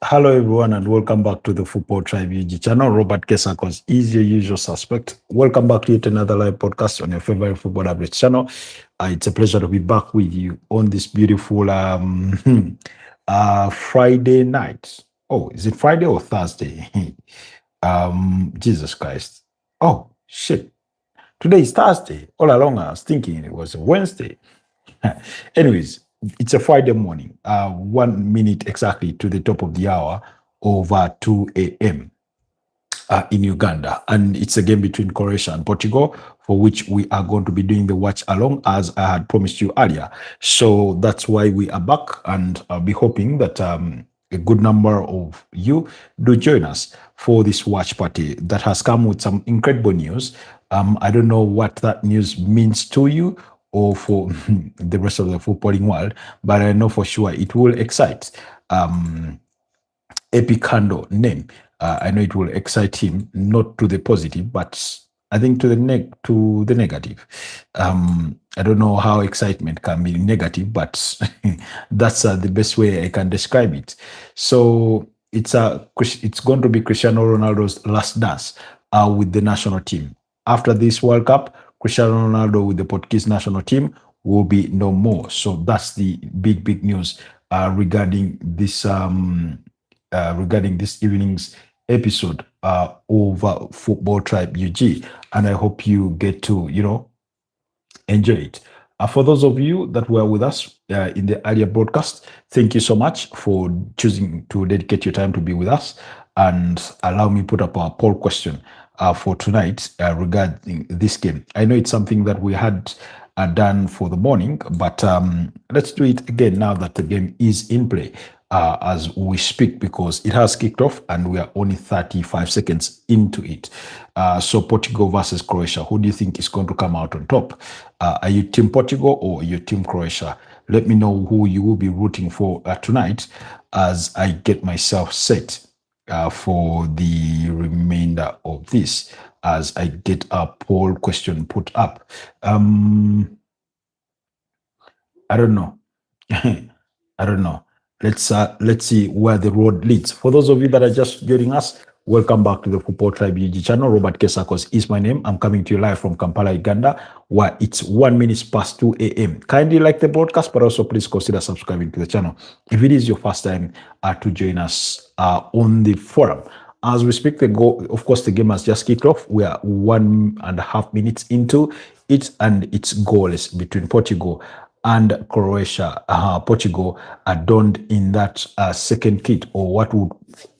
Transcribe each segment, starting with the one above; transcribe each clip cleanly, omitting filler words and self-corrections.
Hello, everyone, and welcome back to the Football Tribe UG channel. Robert Kesakos is your usual suspect. Welcome back to yet another live podcast on your favorite football updates channel. It's a pleasure to be back with you on this beautiful Friday night. Oh, is it Friday or Thursday? Jesus Christ. Oh, shit. Today is Thursday. All along, I was thinking it was Wednesday. Anyways, it's a Friday morning, 1 minute exactly to the top of the hour, over 2 a.m. In Uganda. And it's a game between Croatia and Portugal, for which we are going to be doing the watch along as I had promised you earlier. So that's why we are back, and I'll be hoping that a good number of you do join us for this watch party that has come with some incredible news. I don't know what that news means to you or for the rest of the footballing world, but I know for sure it will excite Epicando name. I know it will excite him, not to the positive, but I think to the negative. I don't know how excitement can be negative, but that's the best way I can describe it. So it's going to be Cristiano Ronaldo's last dance with the national team. After this World Cup, Cristiano Ronaldo with the Portuguese national team will be no more. So that's the big news regarding this evening's episode of Football Tribe UG, and I hope you get to enjoy it. For those of you that were with us in the earlier broadcast, thank you so much for choosing to dedicate your time to be with us, and allow me put up our poll question for tonight regarding this game. I know it's something that we had done for the morning, but let's do it again now that the game is in play as we speak, because it has kicked off and we are only 35 seconds into it. So Portugal versus Croatia, who do you think is going to come out on top? Are you Team Portugal or are you Team Croatia? Let me know who you will be rooting for tonight as I get myself set for the remainder of this, as I get a poll question put up. I don't know. I don't know. Let's see where the road leads. For those of you that are just joining us, welcome back to the Football Tribe UG channel. Robert Kesakos is my name. I'm coming to you live from Kampala, Uganda, where it's 1 minute past 2 a.m. Kindly like the broadcast, but also please consider subscribing to the channel if it is your first time to join us on the forum. As we speak, of course, the game has just kicked off. We are 1.5 minutes into it, and it's goalless between Portugal and Croatia. Portugal donned in that second kit, or what would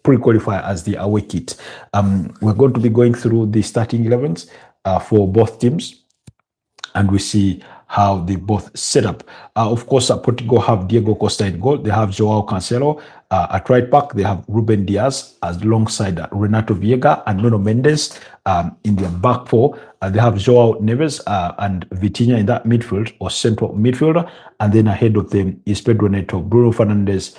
pre-qualify as the away kit. We're going to be going through the starting 11s for both teams, and we see how they both set up. Of course, Portugal have Diego Costa in goal. They have Joao Cancelo at right back. They have Ruben Diaz alongside Renato Viega and Nuno Mendes in their back four. They have Joao Neves and Vitinha in that midfield or central midfielder. And then ahead of them is Pedro Neto, Bruno Fernandes,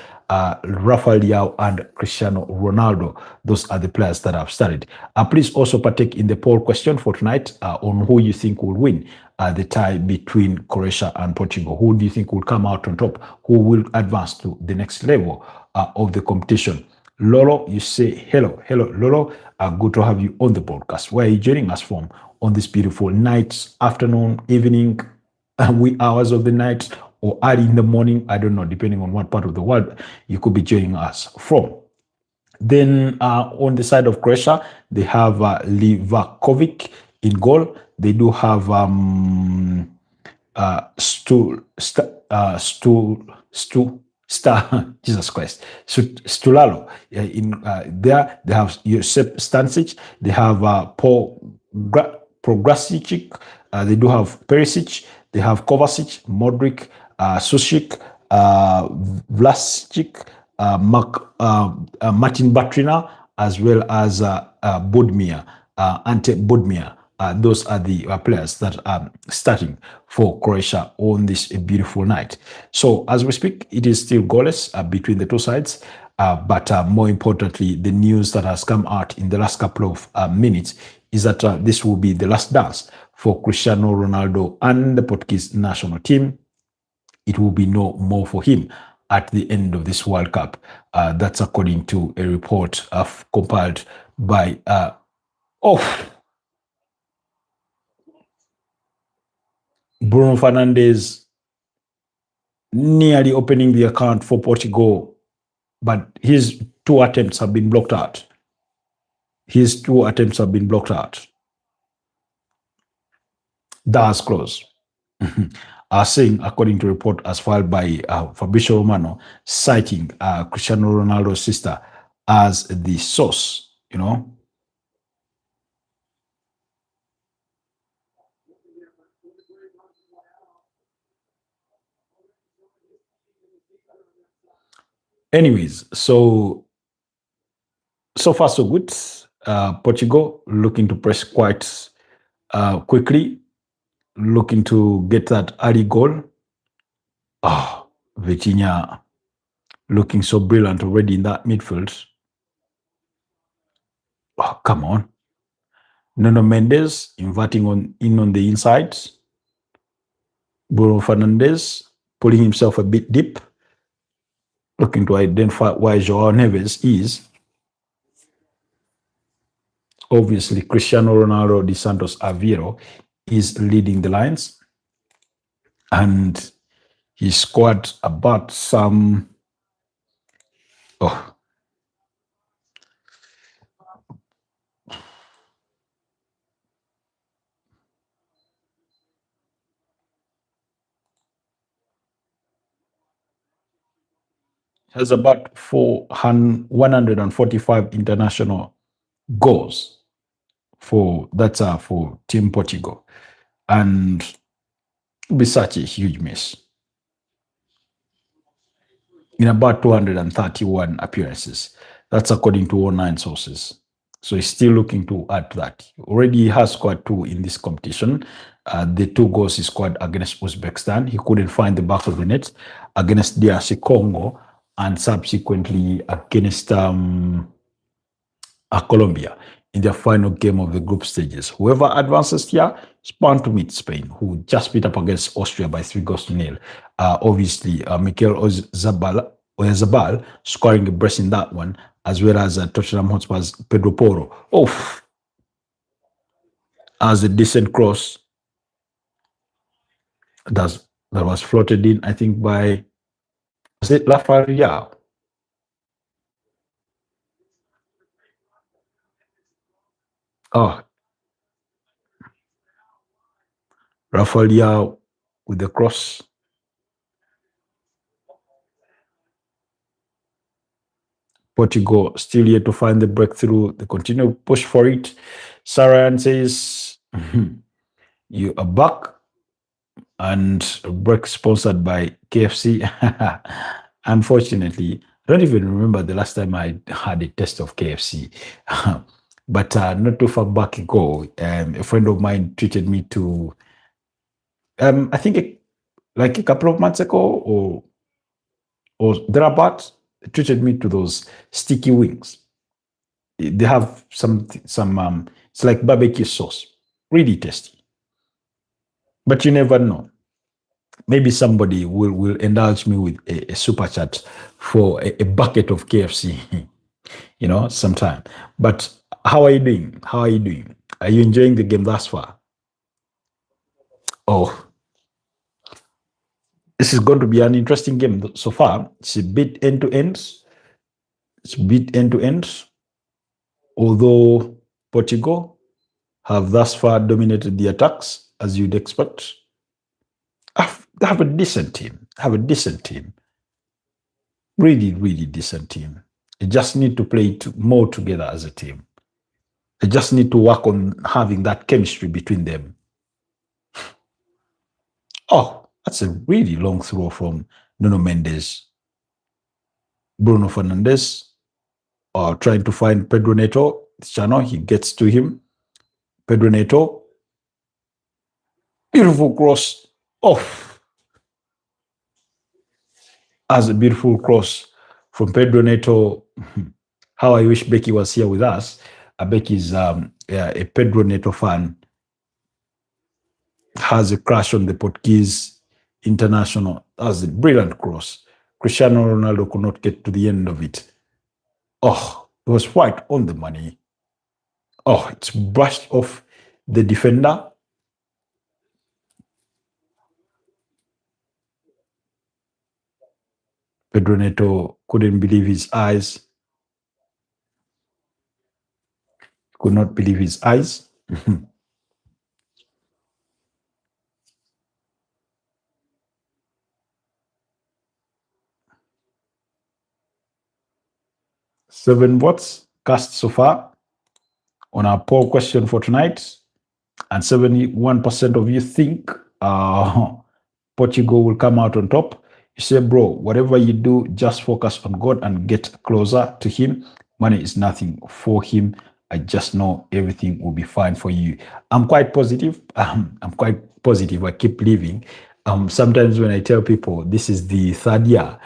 Rafael Leao, and Cristiano Ronaldo. Those are the players that have started. Please also partake in the poll question for tonight on who you think will win the tie between Croatia and Portugal. Who do you think will come out on top? Who will advance to the next level of the competition? Lolo, you say hello. Hello, Lolo. Good to have you on the podcast. Where are you joining us from on this beautiful night, afternoon, evening, wee hours of the night, or early in the morning? I don't know, depending on what part of the world you could be joining us from. Then on the side of Croatia, they have Livakovic in goal. They do have Jesus Christ, Stulalo in there. They have Josep Stanisic. They have Paul Prograsic. They do have Perisic. They have Kovacic, Modric, Susic, Vlasic, Martin Batrina, as well as Budmir, Ante Budmir. Those are the players that are starting for Croatia on this beautiful night. So as we speak, it is still goalless between the two sides. But more importantly, the news that has come out in the last couple of minutes is that this will be the last dance for Cristiano Ronaldo and the Portuguese national team. It will be no more for him at the end of this World Cup. That's according to a report compiled by Bruno Fernandes nearly opening the account for Portugal, but his 2 attempts have been blocked out. That's close. Are saying, according to a report as filed by Fabrizio Romano, citing Cristiano Ronaldo's sister as the source, Anyways, so far so good. Portugal looking to press quite quickly, looking to get that early goal. Vitinha looking so brilliant already in that midfield. Come on. Nuno Mendes inverting on the inside. Bruno Fernandes pulling himself a bit deep, looking to identify where Joao Neves is. Obviously, Cristiano Ronaldo dos Santos Aveiro is leading the lines, and he scored about some. Has about 145 international goals for Team Portugal, and it'll be such a huge miss in about 231 appearances. That's according to 09 sources. So he's still looking to add to that. Already has scored 2 in this competition. The 2 goals he scored against Uzbekistan. He couldn't find the back of the net against DRC Congo, and subsequently against Colombia in their final game of the group stages. Whoever advances here is bound to meet Spain, who just beat up against Austria by 3-0. Obviously, Mikel Oyarzabal scoring a brace in that one, as well as Tottenham Hotspur's Pedro Porro. As a decent cross that was floated in, I think, by, was it Rafael Leao? Rafael Leao with the cross. Portugal still yet to find the breakthrough. They continue to push for it. Sarayan says, you are back, and a break sponsored by KFC. Unfortunately, I don't even remember the last time I had a taste of KFC. But not too far back ago, a friend of mine treated me to, I think like a couple of months ago or thereabouts, treated me to those sticky wings. They have some it's like barbecue sauce, really tasty. But you never know. Maybe somebody will indulge me with a super chat for a bucket of KFC, sometime. But how are you doing? Are you enjoying the game thus far? This is going to be an interesting game so far. It's a bit end-to-end. Although Portugal have thus far dominated the attacks, as you'd expect. They have a decent team. Really, really decent team. They just need to play more together as a team. They just need to work on having that chemistry between them. That's a really long throw from Nuno Mendes. Bruno Fernandes trying to find Pedro Neto. Cristiano, he gets to him. Pedro Neto. Beautiful cross. As a beautiful cross from Pedro Neto. How I wish Becky was here with us. Becky's a Pedro Neto fan. Has a crush on the Portuguese international. That's a brilliant cross Cristiano Ronaldo could not get to the end of it. Oh, it was right on the money. Oh, it's brushed off the defender. Pedro Neto couldn't believe his eyes. Could not believe his eyes. 7 votes cast so far on our poll question for tonight, and 71% of you think Portugal will come out on top. You say, bro, whatever you do, just focus on God and get closer to Him. Money is nothing for Him. I just know everything will be fine for you. I'm quite positive. I'm quite positive. I keep believing. Sometimes when I tell people this is the third year,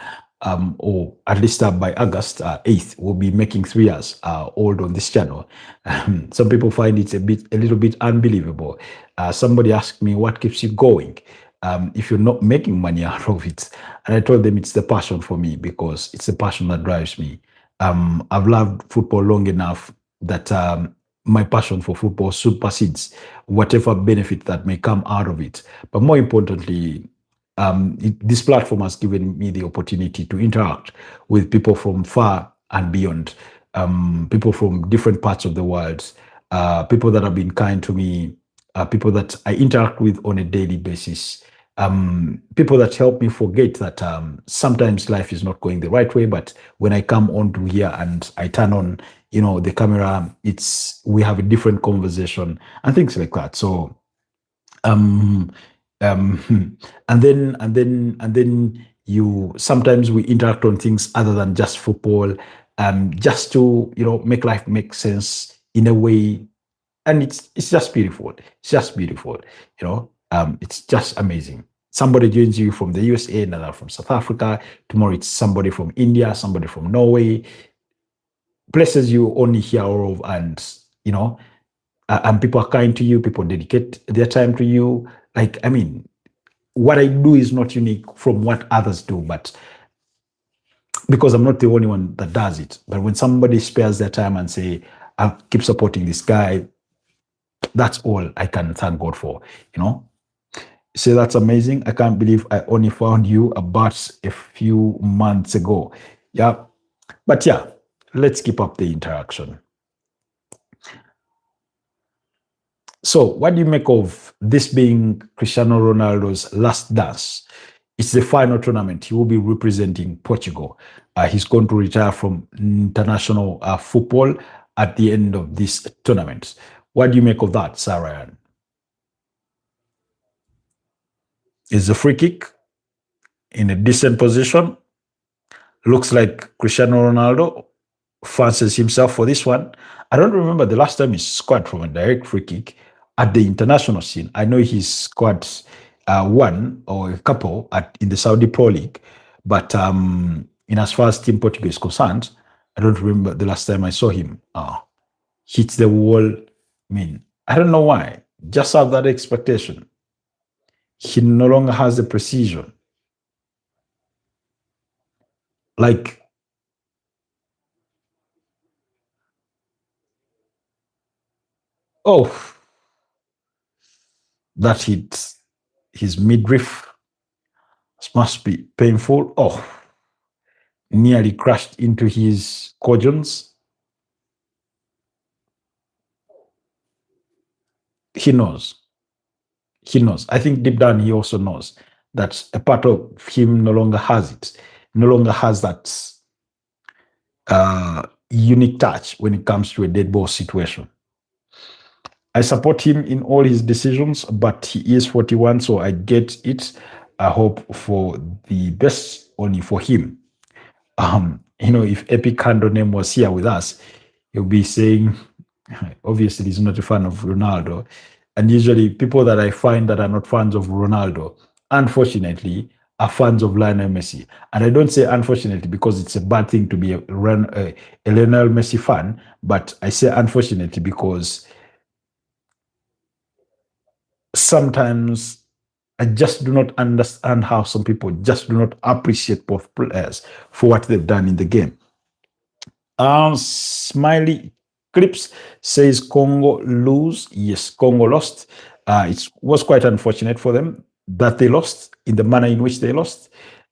or at least by August 8th, we'll be making 3 years old on this channel. Some people find it a little bit unbelievable. Somebody asked me, what keeps you going if you're not making money out of it? And I told them it's the passion for me, because it's the passion that drives me. I've loved football long enough that my passion for football supersedes whatever benefit that may come out of it. But more importantly, this platform has given me the opportunity to interact with people from far and beyond, people from different parts of the world, people that have been kind to me, people that I interact with on a daily basis, people that help me forget that sometimes life is not going the right way, but when I come onto here and I turn on, the camera, we have a different conversation and things like that. So, and then you sometimes we interact on things other than just football, just to make life make sense in a way, and it's just beautiful. It's just beautiful, it's just amazing. Somebody joins you from the USA, another from South Africa. Tomorrow it's somebody from India, somebody from Norway, places you only hear of, and people are kind to you. People dedicate their time to you. What I do is not unique from what others do, but because I'm not the only one that does it. But when somebody spares their time and say, I'll keep supporting this guy, that's all I can thank God for, Say that's amazing. I can't believe I only found you about a few months ago. Yeah. But yeah, let's keep up the interaction. So, what do you make of this being Cristiano Ronaldo's last dance? It's the final tournament. He will be representing Portugal. He's going to retire from international football at the end of this tournament. What do you make of that, Sarah? Is a free kick in a decent position. Looks like Cristiano Ronaldo fancies himself for this one. I don't remember the last time he scored from a direct free kick at the international scene. I know he scored one or a couple in the Saudi Pro League, but in as far as Team Portugal is concerned, I don't remember the last time I saw him hit the wall. I don't know why. Just have that expectation. He no longer has the precision. Like, oh, that hit his midriff must be painful. Oh, nearly crashed into his quadrants. He knows. He knows. I think deep down he also knows that a part of him no longer has it, no longer has that unique touch when it comes to a dead ball situation. I support him in all his decisions, but he is 41, so I get it. I hope for the best only for him. If Epic Name was here with us, he'll be saying, obviously he's not a fan of Ronaldo. And usually people that I find that are not fans of Ronaldo, unfortunately, are fans of Lionel Messi. And I don't say unfortunately because it's a bad thing to be a Lionel Messi fan, but I say unfortunately because sometimes I just do not understand how some people just do not appreciate both players for what they've done in the game. Smiley Clips says Congo lose. Yes, Congo lost. It was quite unfortunate for them that they lost in the manner in which they lost.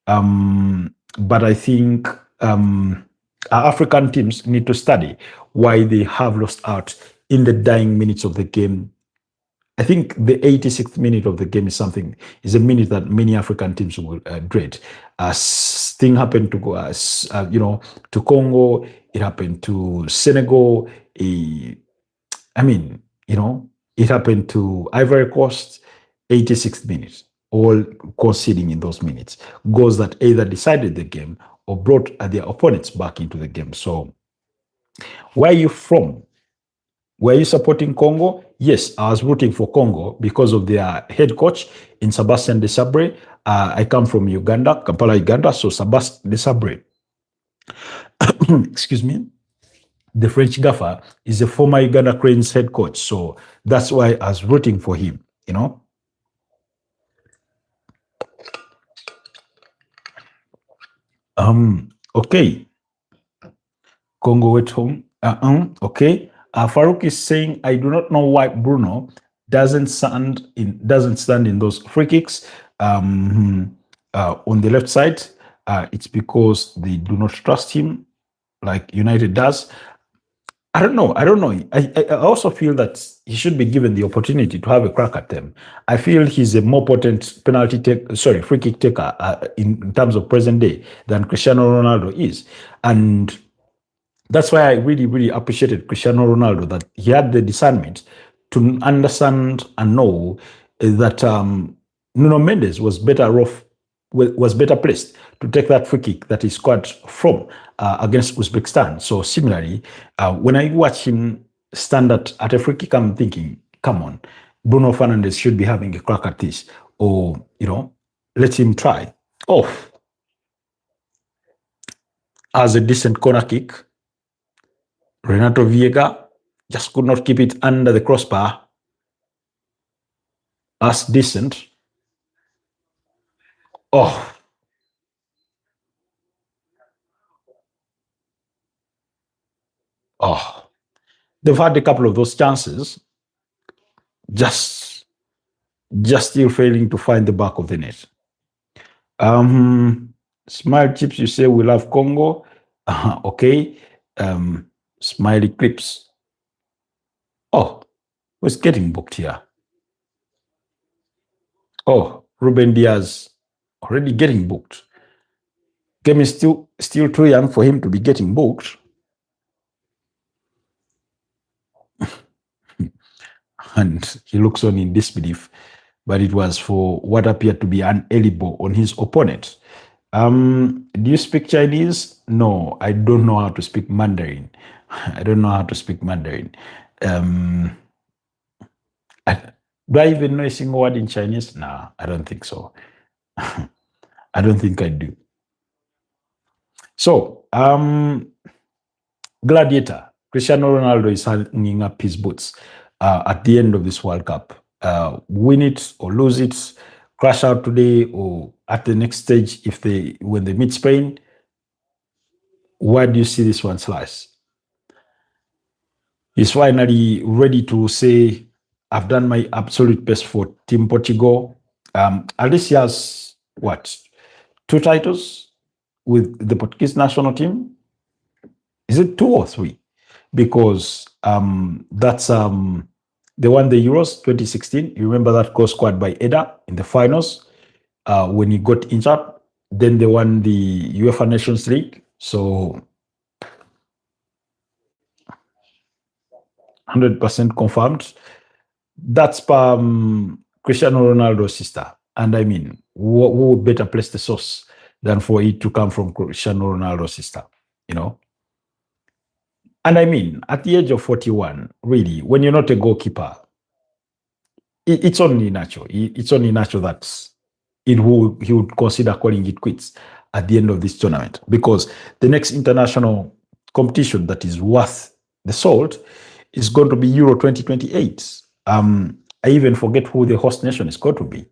But I think our African teams need to study why they have lost out in the dying minutes of the game. I think the 86th minute of the game is a minute that many African teams will dread. Thing happened to to Congo. It happened to Senegal. It happened to Ivory Coast. 86th minute, all conceding in those minutes, goals that either decided the game or brought their opponents back into the game. So, where are you from? Were you supporting Congo? Yes, I was rooting for Congo because of their head coach in Sebastian Desabre. I come from Uganda, Kampala, Uganda. So Sebastian Desabre, excuse me, the French gaffer, is a former Uganda Cranes head coach. So that's why I was rooting for him, Okay. Congo at home. Okay. Farouk is saying, I do not know why Bruno doesn't stand in those free kicks on the left side. It's because they do not trust him like United does. I don't know. I also feel that he should be given the opportunity to have a crack at them. I feel he's a more potent free kick taker in terms of present day than Cristiano Ronaldo is. And that's why I really, really appreciated Cristiano Ronaldo, that he had the discernment to understand and know that Nuno Mendes was better placed to take that free kick that he scored from against Uzbekistan. So similarly, when I watch him stand at a free kick, I'm thinking, come on, Bruno Fernandes should be having a crack at this, or let him try. As a decent corner kick, Renato Viega just could not keep it under the crossbar. As decent. They've had a couple of those chances, just still failing to find the back of the net. Smile Chips, you say we love Congo. Okay. Smiley Clips. Who's getting booked here? Ruben Diaz already getting booked. Game is still too young for him to be getting booked. And he looks on in disbelief, but it was for what appeared to be an elbow on his opponent. Do you speak Chinese? No, I don't know how to speak Mandarin. I don't know how to speak Mandarin. Do I even know a single word in Chinese? Nah, I don't think so. I don't think I do. So, Gladiator, Cristiano Ronaldo is hanging up his boots at the end of this World Cup. Win it or lose it, crash out today or at the next stage when they meet Spain. Where do you see this one slice? He's finally ready to say, I've done my absolute best for Team Portugal. At least he has, 2 titles with the Portuguese national team? Is it 2 or 3? Because that's they won the Euros 2016. You remember that goal scored by Eder in the finals when he got injured. Then they won the UEFA Nations League. So 100% confirmed. That's Cristiano Ronaldo's sister. And I mean, who would better place the sauce than for it to come from Cristiano Ronaldo's sister, And I mean, at the age of 41, really, when you're not a goalkeeper, it's only natural. It's only natural that he would consider calling it quits at the end of this tournament, because the next international competition that is worth the salt is going to be Euro 2028. I even forget who the host nation is going to be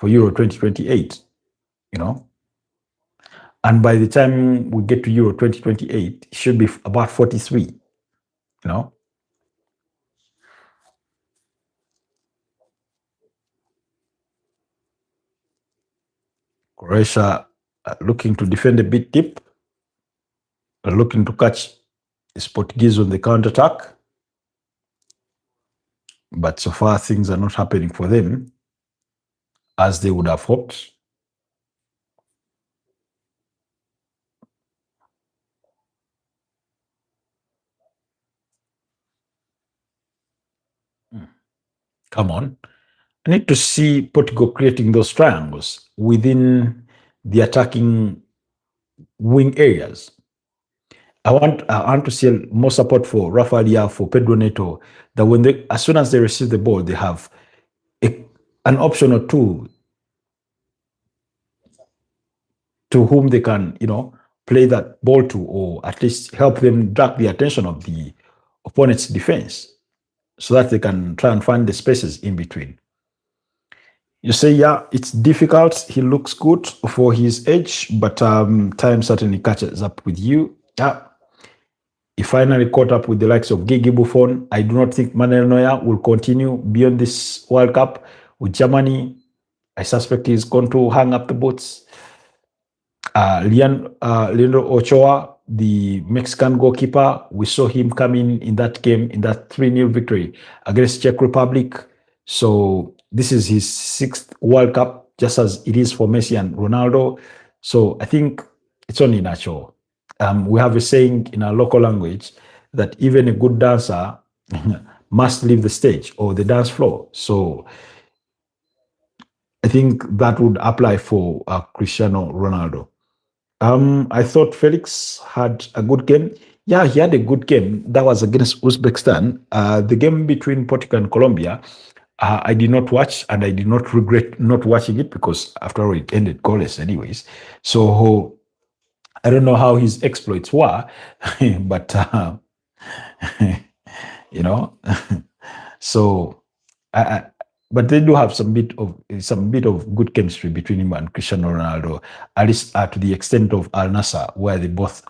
for Euro 2028, you know. And by the time we get to Euro 2028, it should be about 43, you know. Croatia looking to defend a bit deep, looking to catch this Portuguese on the counter-attack. But so far, things are not happening for them as they would have hoped. Come on. I need to see Portugal creating those triangles within the attacking wing areas. I want to see more support for Rafael, for Pedro Neto, that when they, as soon as they receive the ball, they have an option or two to whom they can, play that ball to, or at least help them drag the attention of the opponent's defense so that they can try and find the spaces in between. You say, yeah, it's difficult. He looks good for his age, but time certainly catches up with you. Yeah. He finally caught up with the likes of Gigi Buffon. I do not think Manuel Neuer will continue beyond this World Cup with Germany. I suspect he's going to hang up the boots. Leandro Ochoa, the Mexican goalkeeper, we saw him coming in that game, in that 3-0 victory against Czech Republic. So this is his 6th World Cup, just as it is for Messi and Ronaldo. So I think it's only natural. We have a saying in our local language that even a good dancer must leave the stage or the dance floor. So I think that would apply for Cristiano Ronaldo. I thought Felix had a good game. Yeah, he had a good game. That was against Uzbekistan. The game between Portugal and Colombia, I did not watch, and I did not regret not watching it because after all, it ended goalless anyways. So I don't know how his exploits were, but so but they do have some bit of good chemistry between him and Cristiano Ronaldo, at least to the extent of Al Nassr, where they both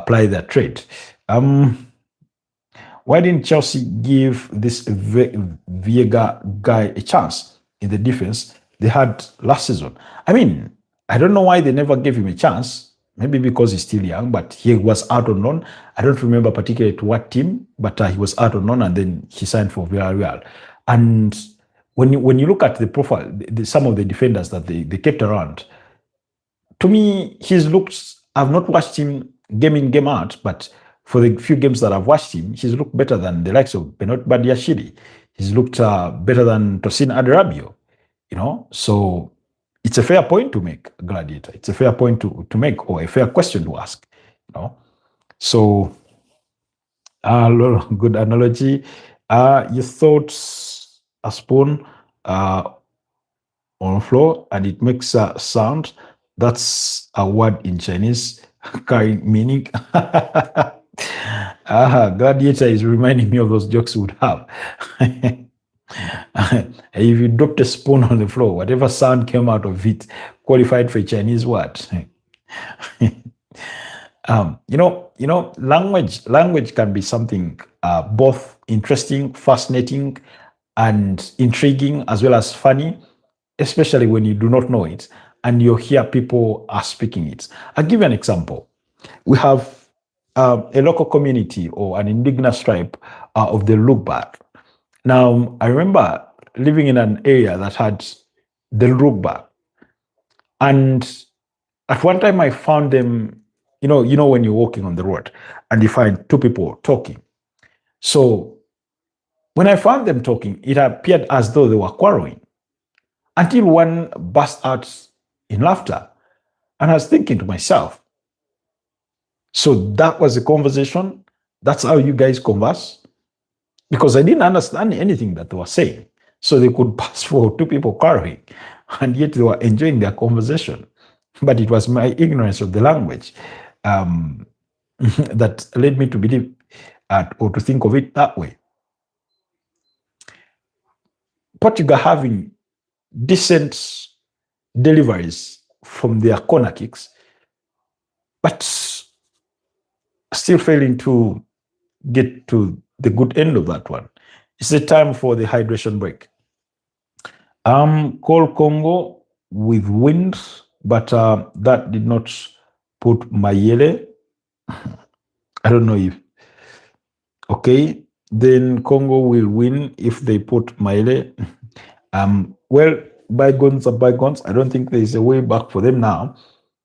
ply their trade. Why didn't Chelsea give this Viega guy a chance in the defense they had last season? I mean, I don't know why they never gave him a chance. Maybe because he's still young, but he was out on loan. I don't remember particularly to what team, but he was out on loan, and then he signed for Villarreal. And when you look at the profile, some of the defenders that they kept around, to me, his looks, I've not watched him game in, game out, but for the few games that I've watched him, he's looked better than the likes of Benoit Badiashile. He's looked better than Tosin Adarabio, So it's a fair point to make, Gladiator. It's a fair point to make, or a fair question to ask, So, good analogy. You thought a spoon on the floor and it makes a sound. That's a word in Chinese, carrying meaning. Gladiator is reminding me of those jokes we would have. If you dropped a spoon on the floor, whatever sound came out of it qualified for a Chinese word. Language can be something both interesting, fascinating, and intriguing, as well as funny, especially when you do not know it and you hear people are speaking it. I'll give you an example. We have a local community or an indigenous tribe of the Lugbar. Now, I remember living in an area that had the Lugbar. And at one time I found them, when you're walking on the road and you find two people talking. So when I found them talking, it appeared as though they were quarreling until one burst out in laughter. And I was thinking to myself, so that was a conversation? That's how you guys converse? Because I didn't understand anything that they were saying. So they could pass for two people quarreling, and yet they were enjoying their conversation. But it was my ignorance of the language that led me to believe or to think of it that way. Portugal having decent deliveries from their corner kicks, but still failing to get to the good end of that one. It's the time for the hydration break. Call Congo with wins, but that did not put Mayele. I don't know if okay. Then Congo will win if they put Mayele. Well, bygones are bygones. I don't think there is a way back for them now.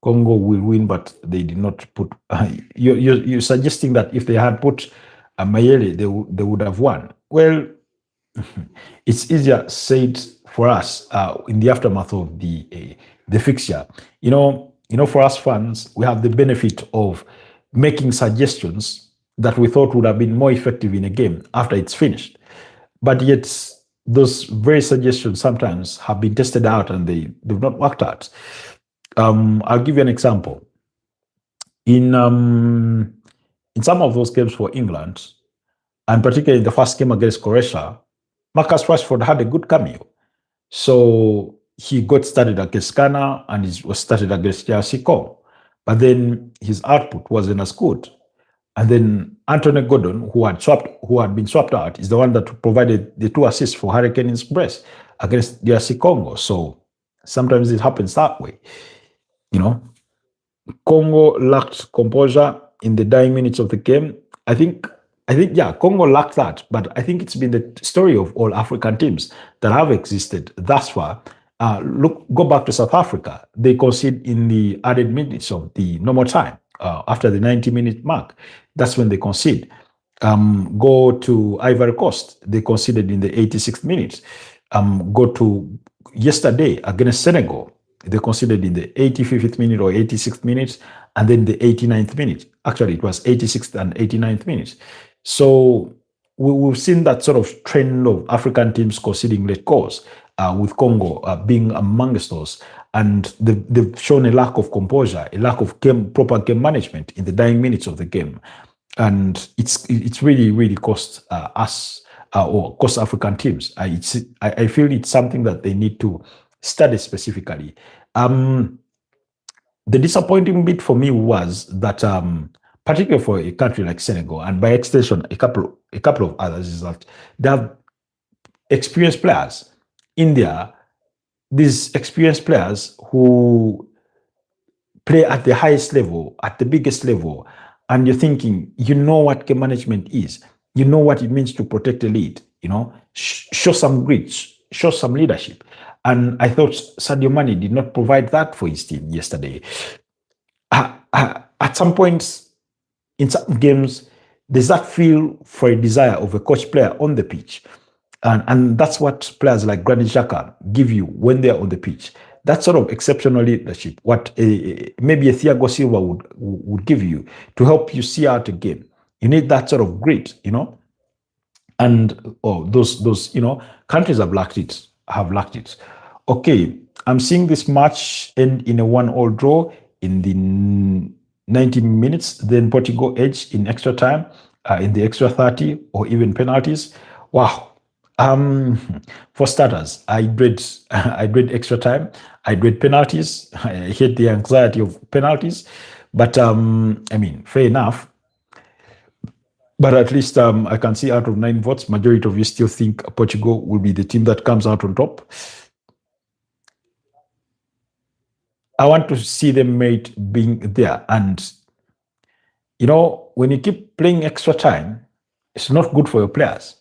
Congo will win, but they did not put. You're suggesting that if they had put Mayele, they would have won. Well, it's easier said for us in the aftermath of the fixture. For us fans, we have the benefit of making suggestions that we thought would have been more effective in a game after it's finished. But yet, those very suggestions sometimes have been tested out and they've not worked out. I'll give you an example. In some of those games for England, and particularly in the first game against Croatia, Marcus Rashford had a good cameo. So he got started against Ghana and he was started against DRC Congo. But then his output wasn't as good. And then Anthony Gordon, who had been swapped out, is the one that provided the 2 assists for Hurricanes Brest against DRC Congo. So sometimes it happens that way. Congo lacked composure in the dying minutes of the game. I think, yeah, Congo lacked that, but I think it's been the story of all African teams that have existed thus far. Go back to South Africa. They concede in the added minutes of the normal time after the 90-minute mark. That's when they concede. Go to Ivory Coast. They conceded in the 86th minute. Go to yesterday against Senegal. They conceded in the 85th minute or 86th minute, and then the 89th minute. Actually, it was 86th and 89th minutes. So we've seen that sort of trend of African teams conceding late goals, with Congo being amongst those. And they've shown a lack of composure, a lack of proper game management in the dying minutes of the game. And it's really, really cost us or cost African teams. I feel it's something that they need to study specifically. The disappointing bit for me was that, particularly for a country like Senegal, and by extension, a couple of others, is that they have experienced players in there. These experienced players who play at the highest level, at the biggest level, and you're thinking, what game management is, what it means to protect the lead, show some grit, show some leadership. And I thought Sadio Mane did not provide that for his team yesterday. At some points in some games, there's that feel for a desire of a coach player on the pitch. And that's what players like Granit Xhaka give you when they're on the pitch. That sort of exceptional leadership, what maybe a Thiago Silva would give you to help you see out a game. You need that sort of grit, And those countries have lacked it. Okay, I'm seeing this match end in a 1-1 draw in the 90 minutes. Then Portugal edge in extra time, in the extra 30, or even penalties. Wow. For starters, I dread extra time. I dread penalties. I hate the anxiety of penalties. But fair enough. But at least I can see out of 9 votes, majority of you still think Portugal will be the team that comes out on top. I want to see them mate being there. And, when you keep playing extra time, it's not good for your players.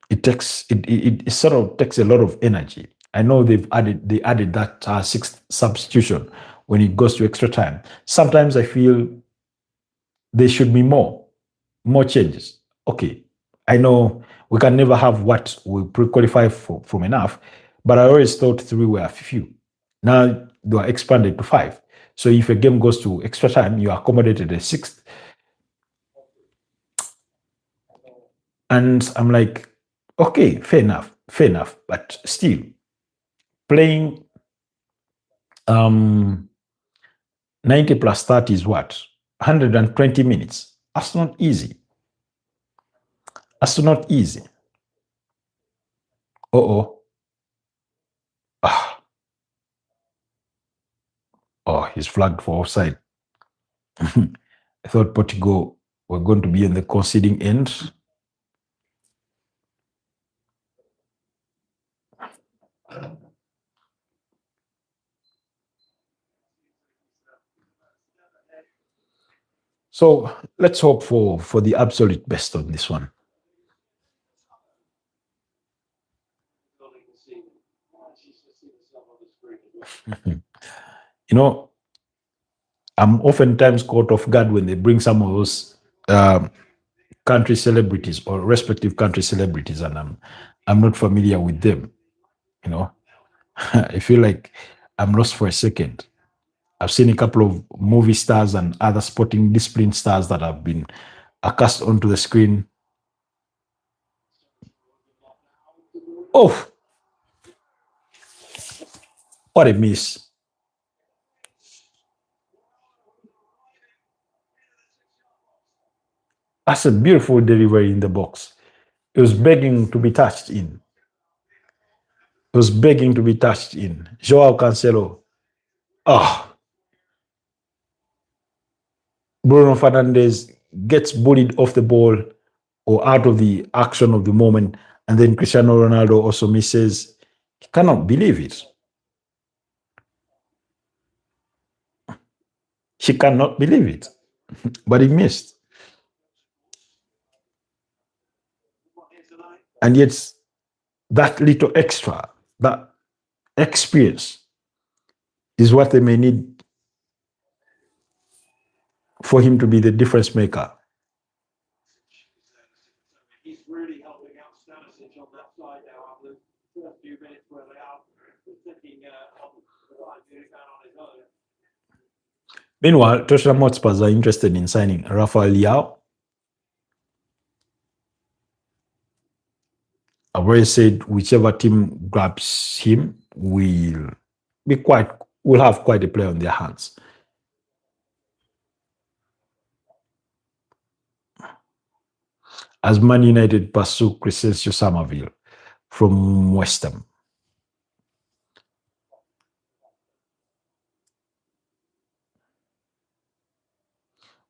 It sort of takes a lot of energy. I know they added that 6th substitution when it goes to extra time. Sometimes I feel there should be more changes. Okay, I know we can never have what we pre-qualify from enough, but I always thought 3 were few. Now they are expanded to 5. So if a game goes to extra time, you are accommodated a 6th. And I'm like, okay, fair enough. But still, playing 90 plus 30 is what? 120 minutes. That's not easy. Uh-oh. Ah, oh, he's flagged for offside. I thought Portugal were going to be in the conceding end. So let's hope for the absolute best on this one. You know, I'm oftentimes caught off guard when they bring some of those country celebrities or respective country celebrities, and I'm not familiar with them. You know, I feel like I'm lost for a second. I've seen a couple of movie stars and other sporting discipline stars that have been cast onto the screen. Oh, what a miss. That's a beautiful delivery in the box. It was begging to be touched in. It was begging to be touched in. Joao Cancelo. Oh, Bruno Fernandes gets bullied off the ball or out of the action of the moment. And then Cristiano Ronaldo also misses. He cannot believe it. She cannot believe it. But he missed. And yet, that little extra, that experience is what they may need for him to be the difference maker. Meanwhile, Tottenham Hotspurs are interested in signing Rafael Leao. I've already said whichever team grabs him will have quite a player on their hands. As Man United pursue Crescencio Somerville from West Ham.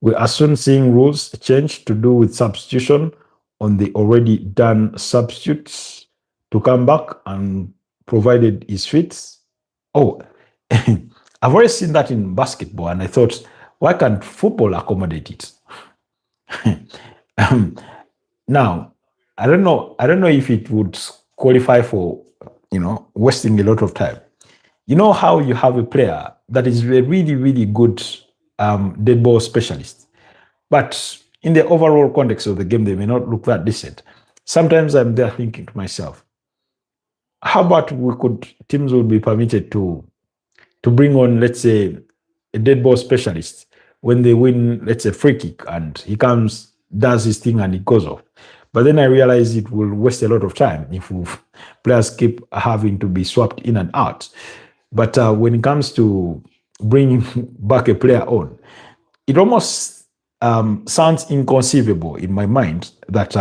We are soon seeing rules change to do with substitution on the already done substitutes to come back and provided is fit. Oh, I've already seen that in basketball, and I thought, why can't football accommodate it? Now, I don't know if it would qualify for wasting a lot of time. You know how you have a player that is a really, really good dead ball specialist, but in the overall context of the game, they may not look that decent. Sometimes I'm there thinking to myself, how about teams would be permitted to bring on, let's say, a dead ball specialist when they win, let's say, free kick, and he comes, does his thing, and it goes off. But then I realize it will waste a lot of time if players keep having to be swapped in and out. But when it comes to bringing back a player on, it almost sounds inconceivable in my mind that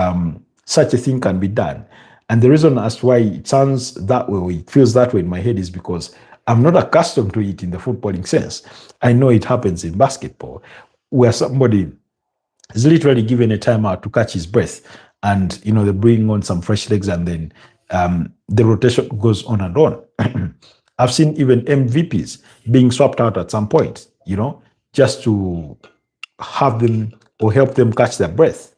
such a thing can be done. And the reason as to why it sounds that way, or it feels that way in my head, is because I'm not accustomed to it in the footballing sense. I know it happens in basketball, where somebody is literally given a timeout to catch his breath, and they bring on some fresh legs, and then the rotation goes on and on. I've seen even MVPs being swapped out at some point, just to have them or help them catch their breath,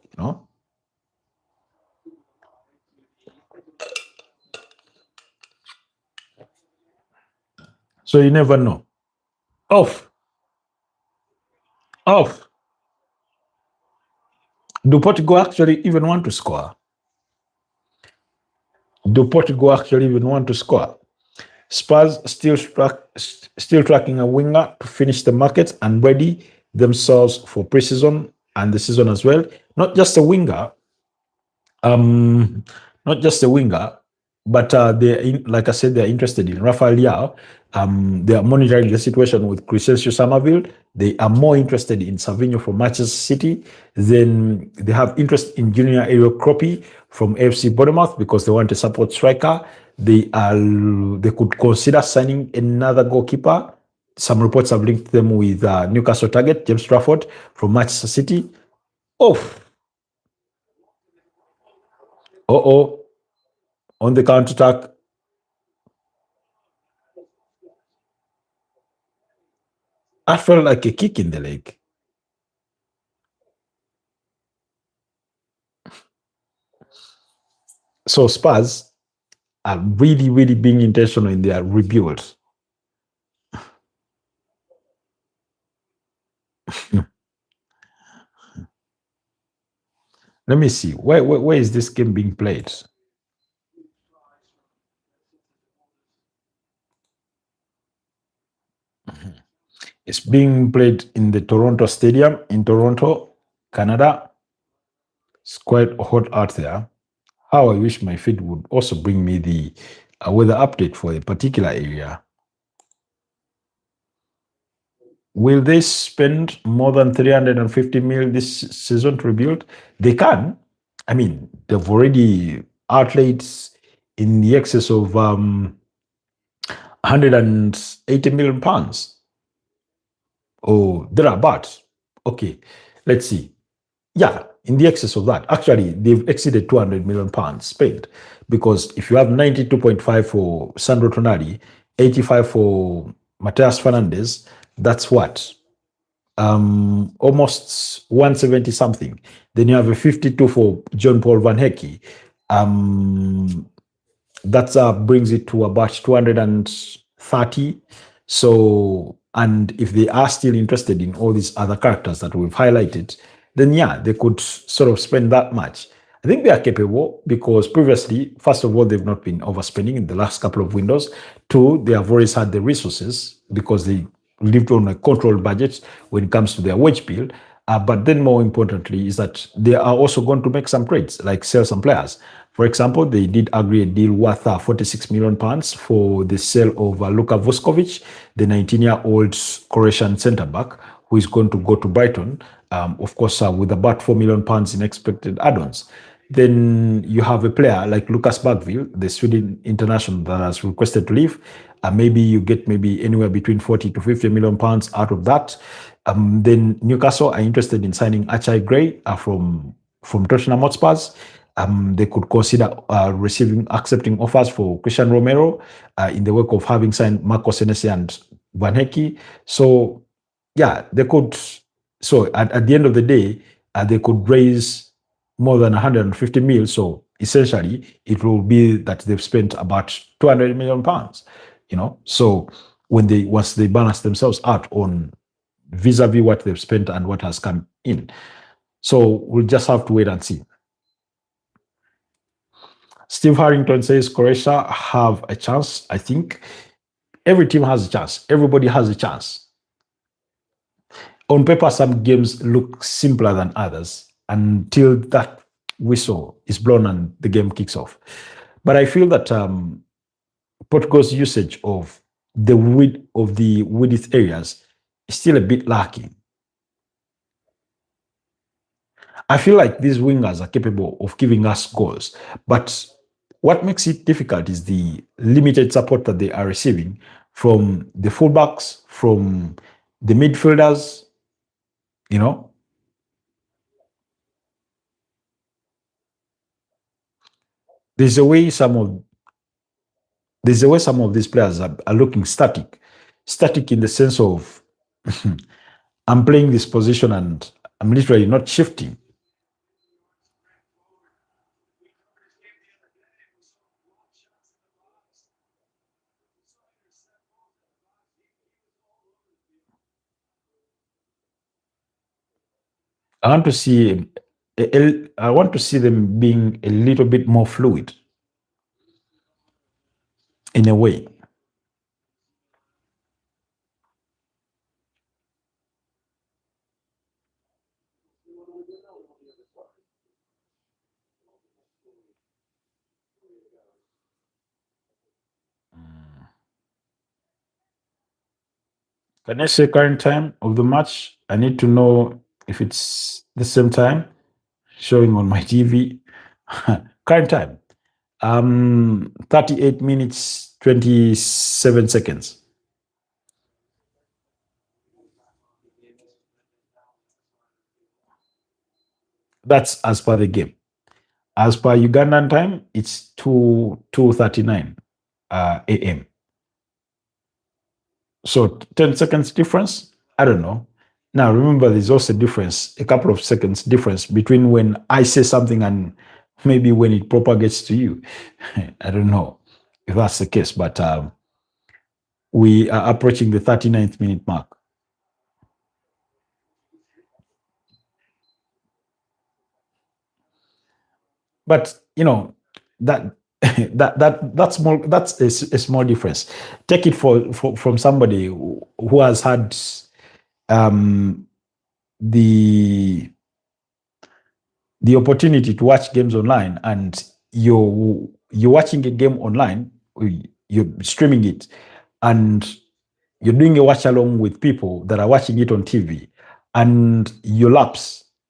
So you never know. Off. Off. Do Portugal actually even want to score? Do Portugal actually even want to score? Spurs still tracking a winger to finish the market and ready themselves for preseason and the season as well. Not just a winger. Not just a winger. but like I said, they're interested in Rafael Leao. They are monitoring the situation with Cristiano Somerville. They are more interested in Savinho from Manchester City. Then they have interest in Junior Ariel Kropi from AFC Bournemouth because they want a support striker. They could consider signing another goalkeeper. Some reports have linked them with Newcastle target James Trafford from Manchester City. Oh, oh, on the counter attack, I felt like a kick in the leg. So Spurs are really, really being intentional in their rebuild. Let me see. Where is this game being played? It's being played in the Toronto Stadium in Toronto, Canada. It's quite hot out there. How I wish my feed would also bring me the weather update for a particular area. Will they spend more than 350 mil this season to rebuild? They can. I mean, they've already outlaid in the excess of 180 million pounds. Oh, thereabouts. Okay, let's see. Yeah, in the excess of that. Actually, they've exceeded 200 million pounds spent because if you have 92.5 for Sandro Tonali, 85 for Mateus Fernandez, that's what? Almost 170 something. Then you have a 52 for John Paul Van Hecke. Um, that brings it to about 230. So, and if they are still interested in all these other characters that we've highlighted, then yeah, they could sort of spend that much. I think they are capable because previously, first of all, they've not been overspending in the last couple of windows. Two, they have always had the resources because they lived on a controlled budget when it comes to their wage bill. But then more importantly is that they are also going to make some trades, like sell some players. For example, they did agree a deal worth 46 million pounds for the sale of Luka Vuskovic, the 19-year-old Croatian centre back, who is going to go to Brighton, of course, with about 4 million pounds in expected add-ons. Then you have a player like Lucas Bergvall, the Sweden international that has requested to leave. Maybe you get maybe anywhere between 40 to 50 million pounds out of that. Then Newcastle are interested in signing Achai Gray from Tottenham Hotspurs. They could consider accepting offers for Christian Romero in the wake of having signed Marco Senesi and Van Hecke. So, yeah, they could. So, at the end of the day, they could raise more than 150 mil. So, essentially, it will be that they've spent about 200 million pounds. So once they balance themselves out on vis-a-vis what they've spent and what has come in. So we'll just have to wait and see. Steve Harrington says Croatia have a chance. I think every team has a chance. Everybody has a chance. On paper, some games look simpler than others until that whistle is blown and the game kicks off. But I feel that Portugal's usage of the width of the width areas is still a bit lacking. I feel like these wingers are capable of giving us goals, but what makes it difficult is the limited support that they are receiving from the fullbacks, from the midfielders. You know, there's a way some of these players are looking static, static in the sense of I'm playing this position and I'm literally not shifting. I want to see I want to see them being a little bit more fluid in a way. Can I say current time of the match? I need to know if it's the same time showing on my TV. Current time. 38 minutes, 27 seconds. That's as per the game. As per Ugandan time, it's 2:39 a.m. So 10 seconds difference? I don't know. Now remember, there's also a difference, a couple of seconds difference between when I say something and maybe when it propagates to you. I don't know if that's the case, but we are approaching the 39th minute mark. But you know that that's a small difference. Take it for from somebody who has had um, the the opportunity to watch games online, and you're watching a game online, you're streaming it, and you're doing a watch along with people that are watching it on TV, and your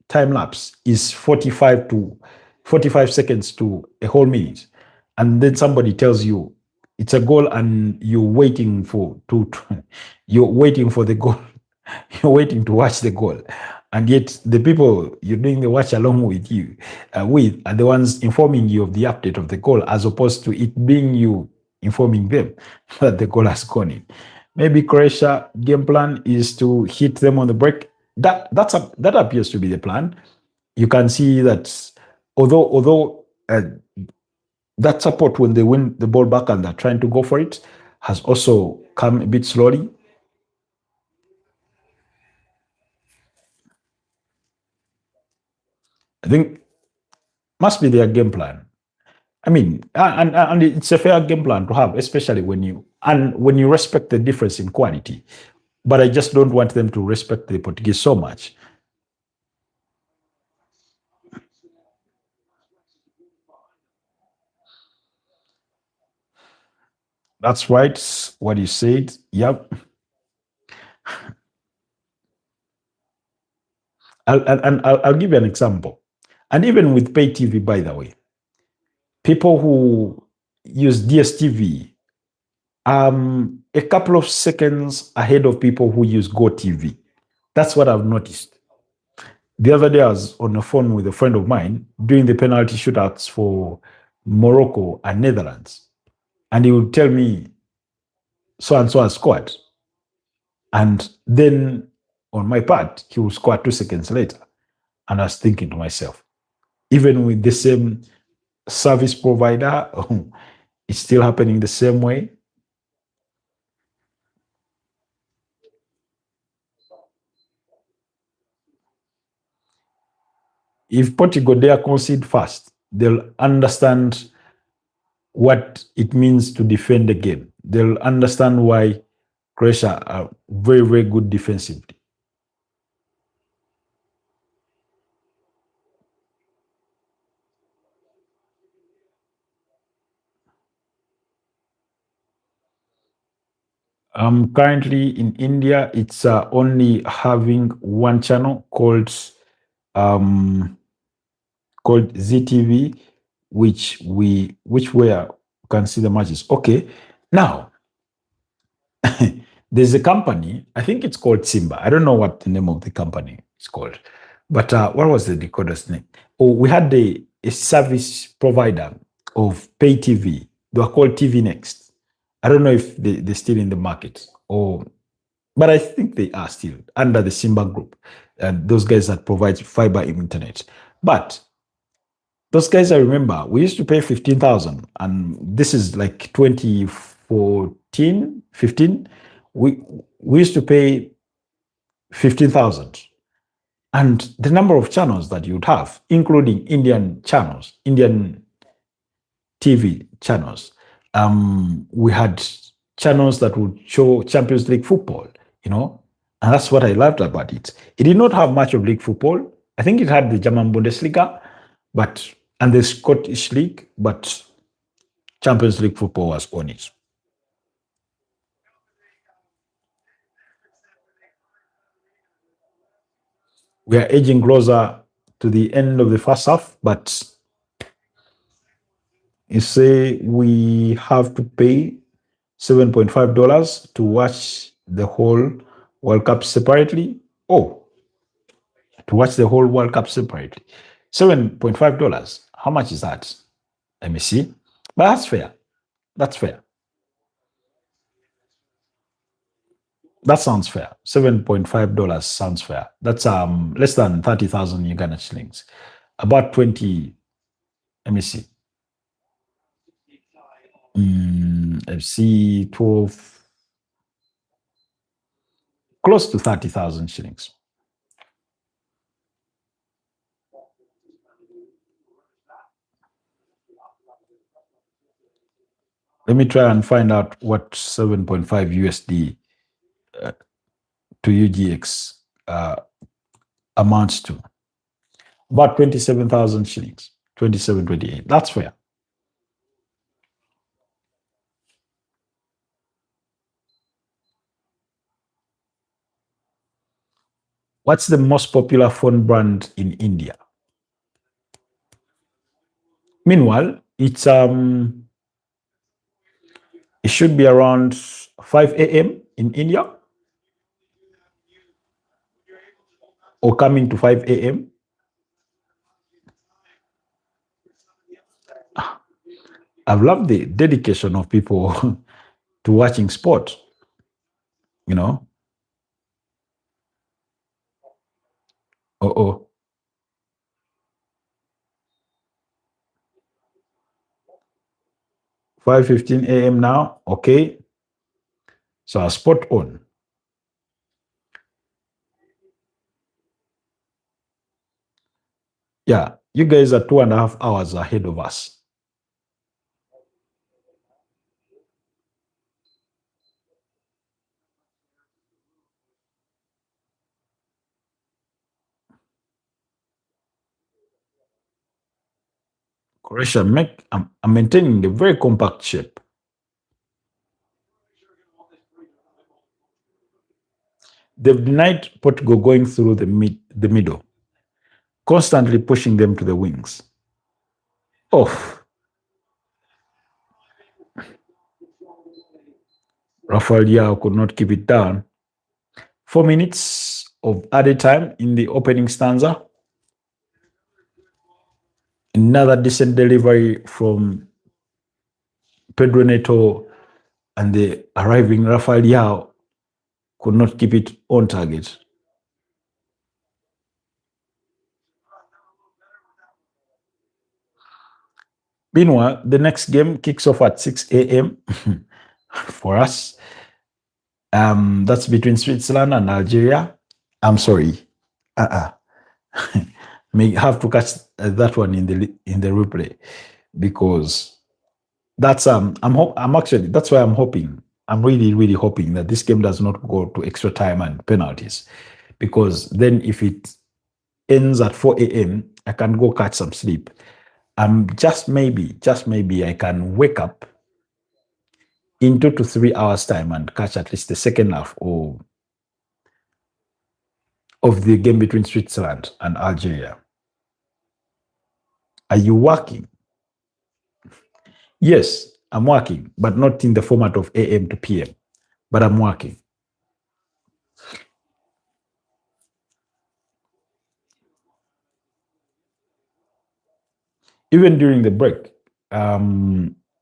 time lapse is 45 seconds to a whole minute, and then somebody tells you it's a goal, and you're waiting for the goal. You're waiting to watch the goal, and yet the people you're doing the watch along with are the ones informing you of the update of the goal, as opposed to it being you informing them that the goal has gone in. Maybe Croatia game plan is to hit them on the break. That appears to be the plan. You can see that although that support when they win the ball back and they're trying to go for it has also come a bit slowly. I think must be their game plan. I mean, and it's a fair game plan to have, especially when you respect the difference in quality. But I just don't want them to respect the Portuguese so much. That's right. What you said. Yep. I'll give you an example. And even with pay TV, by the way, people who use DSTV a couple of seconds ahead of people who use Go TV. That's what I've noticed. The other day, I was on the phone with a friend of mine doing the penalty shootouts for Morocco and Netherlands. And he would tell me so and so has scored. And then on my part, he will score 2 seconds later. And I was thinking to myself, even with the same service provider, it's still happening the same way. If Portugal dare concede fast, they'll understand what it means to defend the game. They'll understand why Croatia are very, very good defensively. Currently in India, it's only having one channel um, called ZTV, which where you can see the matches. Okay, now there's a company. I think it's called Simba. I don't know what the name of the company is called, but what was the decoder's name? Oh, we had a service provider of pay TV. They were called TV Next. I don't know if they're still in the market, or but I think they are still under the Simba group, and those guys that provide fiber internet. But those guys, I remember, we used to pay 15,000, and this is like 2014, 15. We used to pay 15,000, and the number of channels that you'd have, including Indian channels, Indian TV channels. We had channels that would show Champions League football, and that's what I loved about it. It did not have much of league football. I think it had the German Bundesliga, and the Scottish League, but Champions League football was on it. We are edging closer to the end of the first half, but you say we have to pay $7.5 to watch the whole World Cup separately. Oh, to watch the whole World Cup separately. $7.5. How much is that? Let me see. But that's fair. That's fair. That sounds fair. $7.5 sounds fair. That's less than 30,000 Uganda shillings. About 20, let me see. FC 12, close to 30,000 shillings. Let me try and find out what 7.5 USD to UGX amounts to. About 27,000 shillings, 27, 28. That's fair. What's the most popular phone brand in India? Meanwhile, it should be around 5 a.m. in India or coming to 5 a.m. I've loved the dedication of people to watching sport, you know. Oh, 5:15 a.m. now. Okay. So spot on. Yeah, you guys are 2.5 hours ahead of us. Croatia I'm maintaining a very compact shape. They've denied Portugal going through the middle, constantly pushing them to the wings. Oh, Rafael Yao could not keep it down. 4 minutes of added time in the opening stanza. Another decent delivery from Pedro Neto, and the arriving Rafael Yao could not keep it on target. Meanwhile, the next game kicks off at 6 a.m. for us. That's between Switzerland and Algeria. I'm sorry. May have to catch that one in the replay, because that's I'm actually, that's why I'm hoping. I'm really hoping that this game does not go to extra time and penalties, because then if it ends at 4 a.m., I can go catch some sleep. Just maybe I can wake up in 2 to 3 hours time and catch at least the second half of the game between Switzerland and Algeria. Are you working? Yes, I'm working, but not in the format of AM to PM, but I'm working. Even during the break,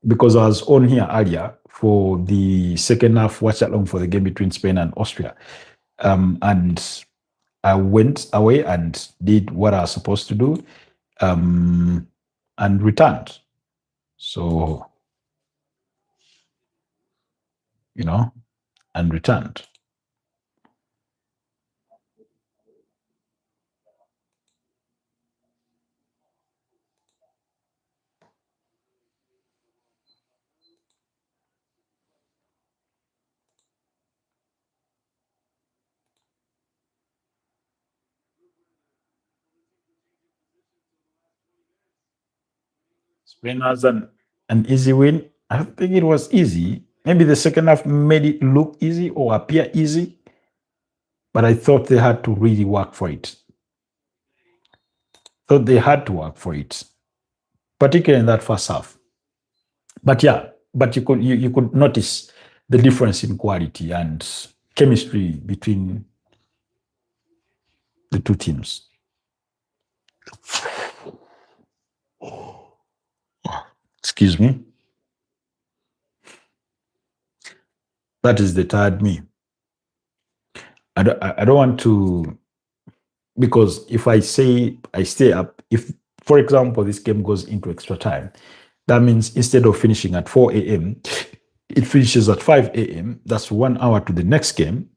because I was on here earlier for the second half watch along for the game between Spain and Austria, and I went away and did what I was supposed to do, and returned. So, and returned. Spain has an easy win. I don't think it was easy. Maybe the second half made it look easy or appear easy, but I thought they had to really work for it. So they had to work for it, particularly in that first half. But yeah, but you could notice the difference in quality and chemistry between the two teams. Excuse me. That is the tired me. I don't want to, because if I say I stay up, if, for example, this game goes into extra time, that means instead of finishing at 4 a.m., it finishes at 5 a.m. That's 1 hour to the next game.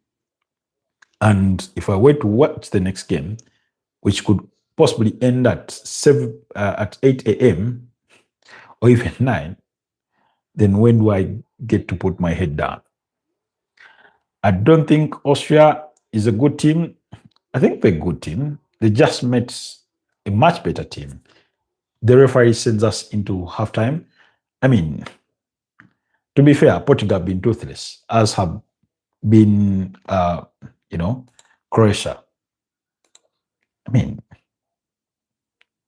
And if I were to watch the next game, which could possibly end at 8 a.m. or even 9, then when do I get to put my head down? I don't think Austria is a good team. I think they're a good team. They just met a much better team. The referee sends us into halftime. I mean, to be fair, Portugal have been toothless, as have been, Croatia. I mean,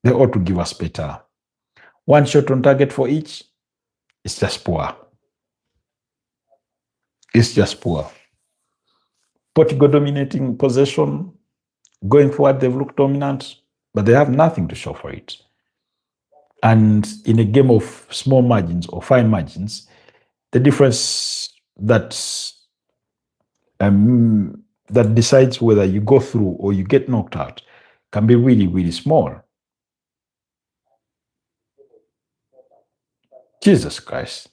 they ought to give us better. One shot on target for each. It's just poor. It's just poor. Portugal dominating possession, going forward, they've looked dominant, but they have nothing to show for it. And in a game of small margins or fine margins, the difference that decides whether you go through or you get knocked out can be really, really small. Jesus Christ.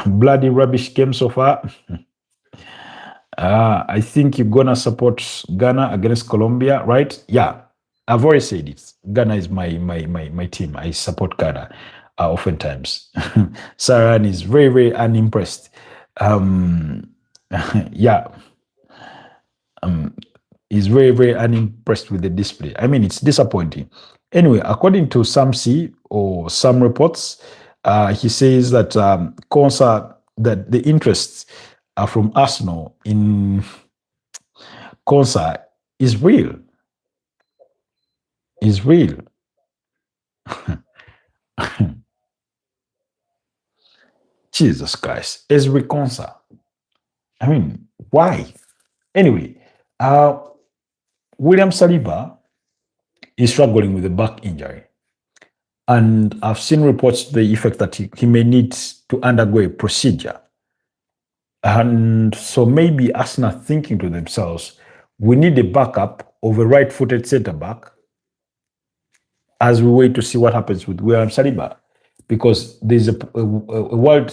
Bloody rubbish game so far. I think you're gonna support Ghana against Colombia, right? Yeah, I've already said it. Ghana is my team. I support Ghana oftentimes. Saran is very, very unimpressed. Yeah. He's very, very unimpressed with the display. I mean, it's disappointing. Anyway, according to some some reports, he says that that the interests from Arsenal in Konsa is real. Is real. Jesus Christ. Ezri Konsa. I mean, why? Anyway, William Saliba is struggling with a back injury. And I've seen reports to the effect that he may need to undergo a procedure. And so maybe Arsenal thinking to themselves, we need a backup of a right-footed centre-back as we wait to see what happens with William Saliba. Because there's a world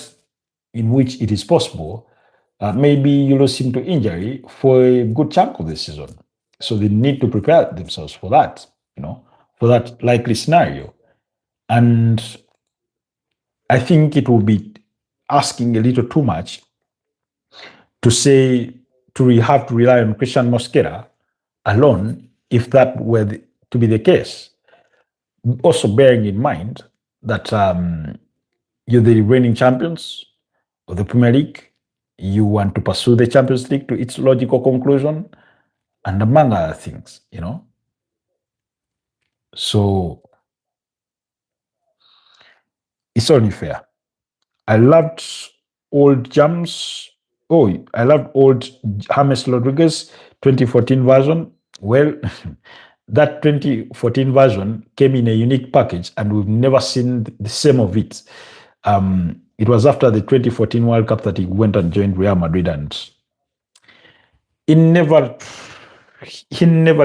in which it is possible, maybe you lose him to injury for a good chunk of the season. So they need to prepare themselves for that, for that likely scenario. And I think it will be asking a little too much to say we have to rely on Christian Mosquera alone if that were to be the case. Also bearing in mind that you're the reigning champions of the Premier League, you want to pursue the Champions League to its logical conclusion, and among other things, So it's only fair. I loved old James. Oh, I loved old James Rodriguez 2014 version. Well, that 2014 version came in a unique package, and we've never seen the same of it. It was after the 2014 World Cup that he went and joined Real Madrid, and he never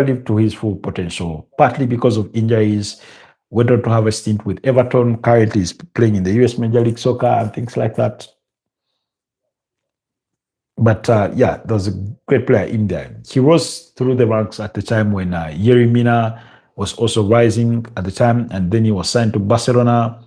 lived to his full potential, partly because of injuries. Went on to have a stint with Everton, currently is playing in the US Major League Soccer and things like that. But yeah, there was a great player in there. He rose through the ranks at the time when Yerry Mina was also rising at the time, and then he was signed to Barcelona.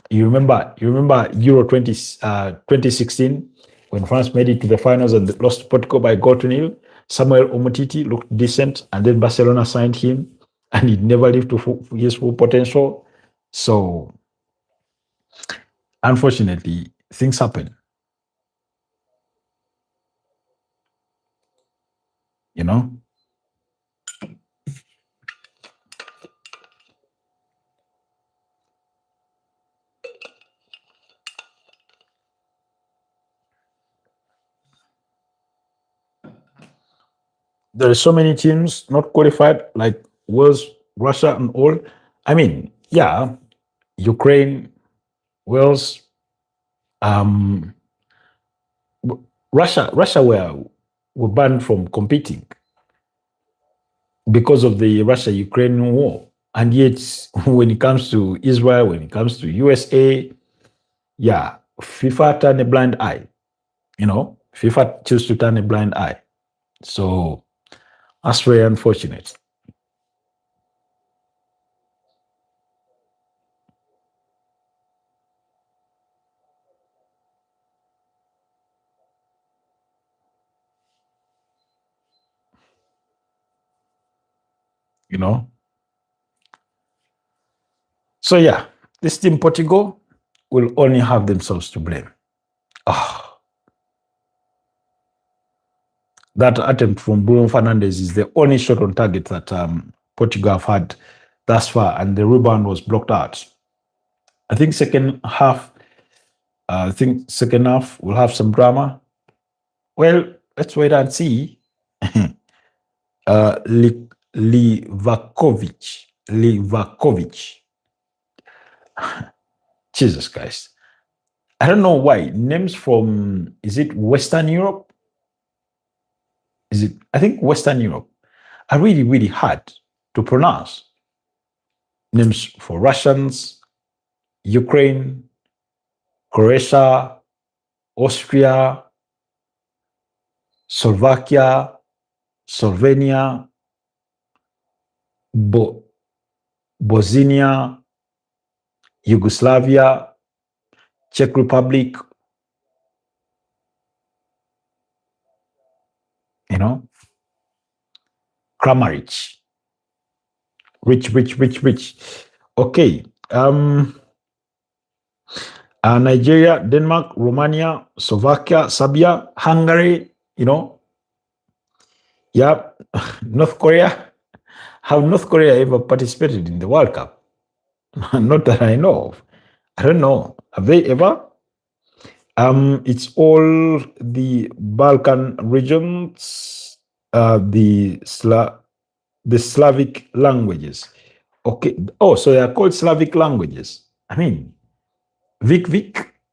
You remember Euro 2016 when France made it to the finals and lost to Portugal by goal to nil. Samuel Umtiti looked decent, and then Barcelona signed him, and he never lived to his full potential. So, unfortunately, things happen. There are so many teams not qualified, like Wales, Russia, and all. I mean, yeah, Ukraine, Wales, um, Russia were banned from competing because of the Russia-Ukraine war. And yet, when it comes to Israel, when it comes to USA, yeah, FIFA turned a blind eye. FIFA choose to turn a blind eye. So that's very unfortunate. you know. So yeah, this team Portugal will only have themselves to blame. Ah, that attempt from Bruno Fernandes is the only shot on target that Portugal have had thus far, and the rebound was blocked out. I think second half we'll have some drama. Well, let's wait and see. Livakovic. Jesus Christ. I don't know why. Names from, is it Western Europe? I think Western Europe are really, really hard to pronounce. Names for Russians, Ukraine, Croatia, Austria, Slovakia, Slovenia, Bosnia, Yugoslavia, Czech Republic, Kramaric. Rich. Okay. Nigeria, Denmark, Romania, Slovakia, Serbia, Hungary, Yeah, North Korea. Have North Korea ever participated in the World Cup? Not that I know of. I don't know. Have they ever? It's all the Balkan regions, the Slavic languages. Okay. Oh, so they are called Slavic languages. I mean, Vic,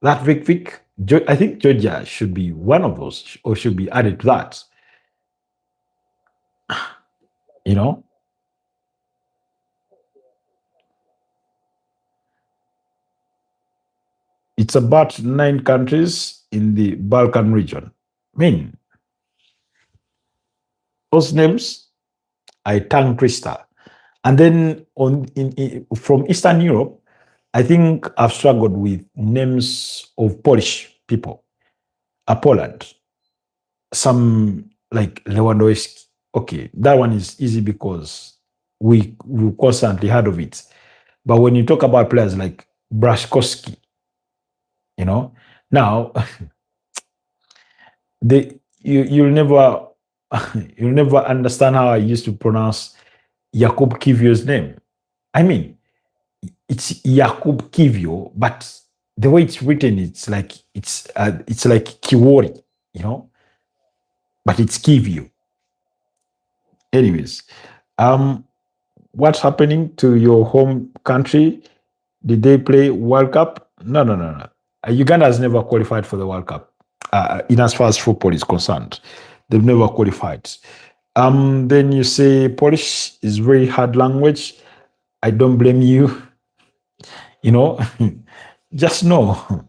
that Vic. I think Georgia should be one of those, or should be added to that. You know, it's about 9 countries in the Balkan region. I mean, those names, I tongue twister. And then from Eastern Europe, I think I've struggled with names of Polish people. Poland, some like Lewandowski. Okay, that one is easy because we constantly heard of it. But when you talk about players like Brashkowski, now you'll never you'll never understand how I used to pronounce Jakub Kivio's name. I mean, it's Jakub Kivio, but the way it's written, it's like Kiwori, but it's Kivio. Anyways, what's happening to your home country? Did they play World Cup? No. Uganda has never qualified for the World Cup. In as far as football is concerned, they've never qualified. Then you say Polish is very hard language. I don't blame you. Just know.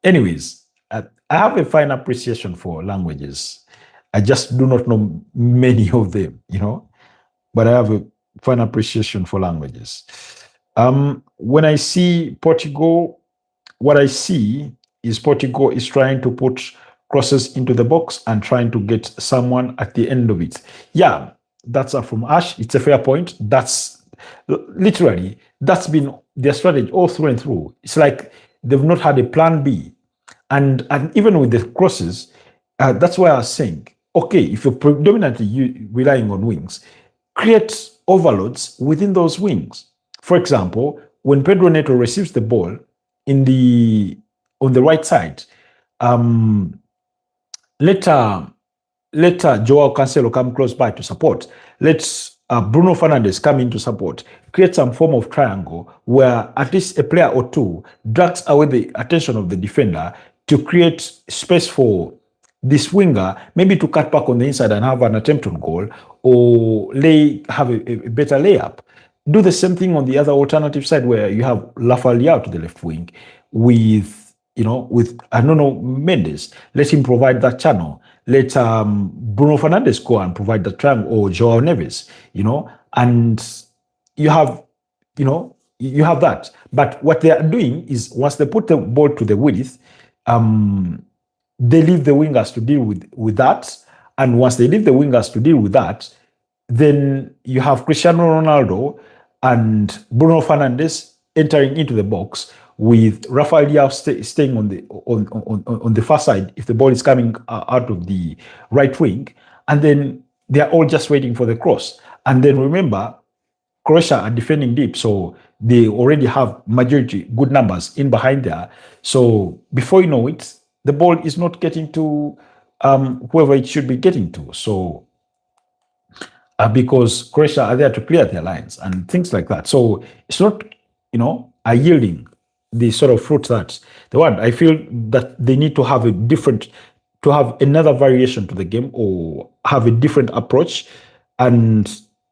Anyways, I have a fine appreciation for languages. I just do not know many of them, but I have a fine appreciation for languages. When I see Portugal, what I see is Portugal is trying to put crosses into the box and trying to get someone at the end of it. Yeah, that's from Ash. It's a fair point. That's literally, that's been their strategy all through and through. It's like they've not had a plan B. And even with the crosses, that's why I was saying, okay, if you're predominantly relying on wings, create overloads within those wings. For example, when Pedro Neto receives the ball on the right side, let let Joao Cancelo come close by to support. Let Bruno Fernandes come in to support. Create some form of triangle where at least a player or two drags away the attention of the defender to create space for this winger, maybe to cut back on the inside and have an attempt on goal, or have a better layup. Do the same thing on the other alternative side where you have Lafayette to the left wing with, with, I don't know, Mendes. Let him provide that channel. Let Bruno Fernandes go and provide the triangle, or Joao Neves, and you have, you have that. But what they are doing is once they put the ball to the width, they leave the wingers to deal with that. And once they leave the wingers to deal with that, then you have Cristiano Ronaldo and Bruno Fernandes entering into the box with Rafael staying on the far side if the ball is coming out of the right wing, and then they are all just waiting for the cross. And then remember, Croatia are defending deep, so they already have majority good numbers in behind there. So before you know it, the ball is not getting to whoever it should be getting to. So because Croatia are there to clear their lines and things like that. So it's not, are yielding the sort of fruit that they want. I feel that they need to have to have another variation to the game or have a different approach. And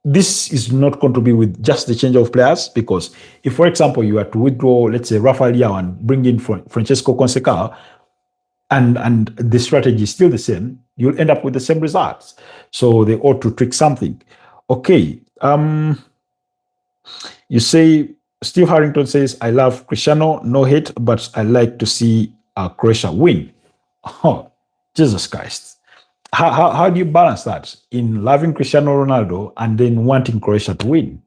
this is not going to be with just the change of players, because if, for example, you are to withdraw, let's say, Rafael Leao and bring in Francesco Conceição, and the strategy is still the same, you'll end up with the same results. So they ought to trick something. Okay. You say, Steve Harrington says, I love Cristiano, no hate, but I like to see Croatia win. Oh, Jesus Christ. How do you balance that in loving Cristiano Ronaldo and then wanting Croatia to win?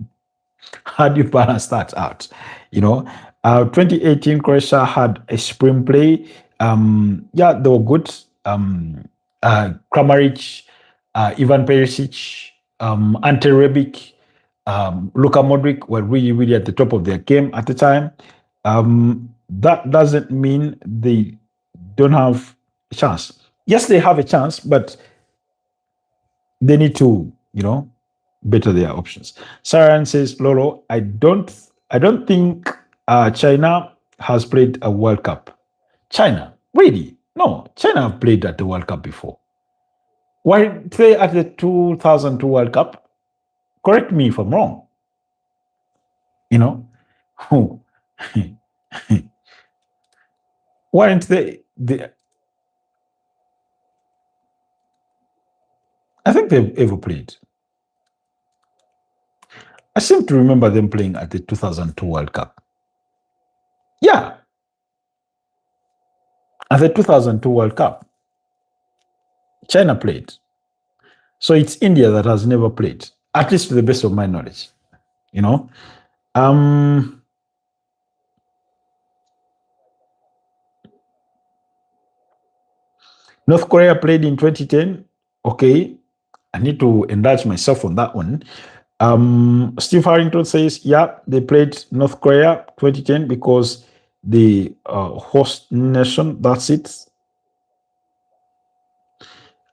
How do you balance that out? 2018 Croatia had a spring play. Yeah, they were good. Kramaric, Ivan Perisic, Ante Rebic, Luka Modric were really, really at the top of their game at the time. That doesn't mean they don't have a chance. Yes, they have a chance, but they need to, better their options. Saran says, Lolo, I don't think China has played a World Cup. China, really? No, China have played at the World Cup before. Why play at the 2002 World Cup? Correct me if I'm wrong. Weren't they? I think they've ever played. I seem to remember them playing at the 2002 World Cup. Yeah, at the 2002 World Cup, China played. So it's India that has never played, at least to the best of my knowledge. North Korea played in 2010. Okay, I need to indulge myself on that one. Steve Harrington says, yeah, they played North Korea 2010 because the host nation, that's it.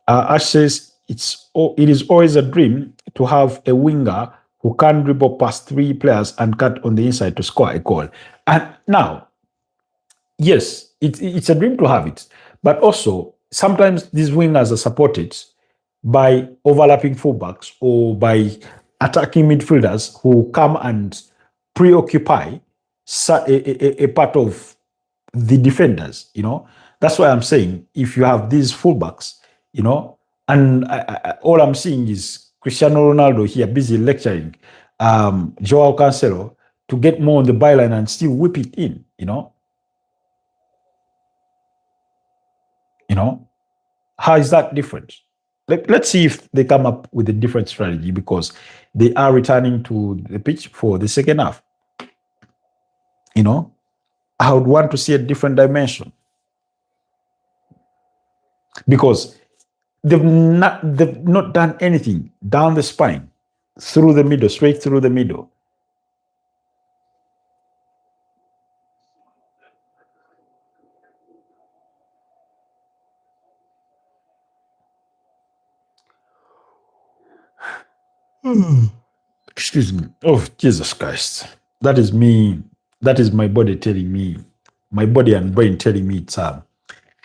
Ash says, it is always a dream to have a winger who can dribble past three players and cut on the inside to score a goal. And now, yes, it's a dream to have it. But also, sometimes these wingers are supported by overlapping fullbacks or by attacking midfielders who come and preoccupy a part of the defenders. That's why I'm saying if you have these fullbacks, and all I'm seeing is Cristiano Ronaldo here busy lecturing Joao Cancelo to get more on the byline and still whip it in. How is that different? Let's see if they come up with a different strategy, because they are returning to the pitch for the second half. I would want to see a different dimension, because they've not done anything down the spine, through the middle, straight through the middle. Excuse me. Oh, Jesus Christ. That is me. That is my body telling me, my body and brain telling me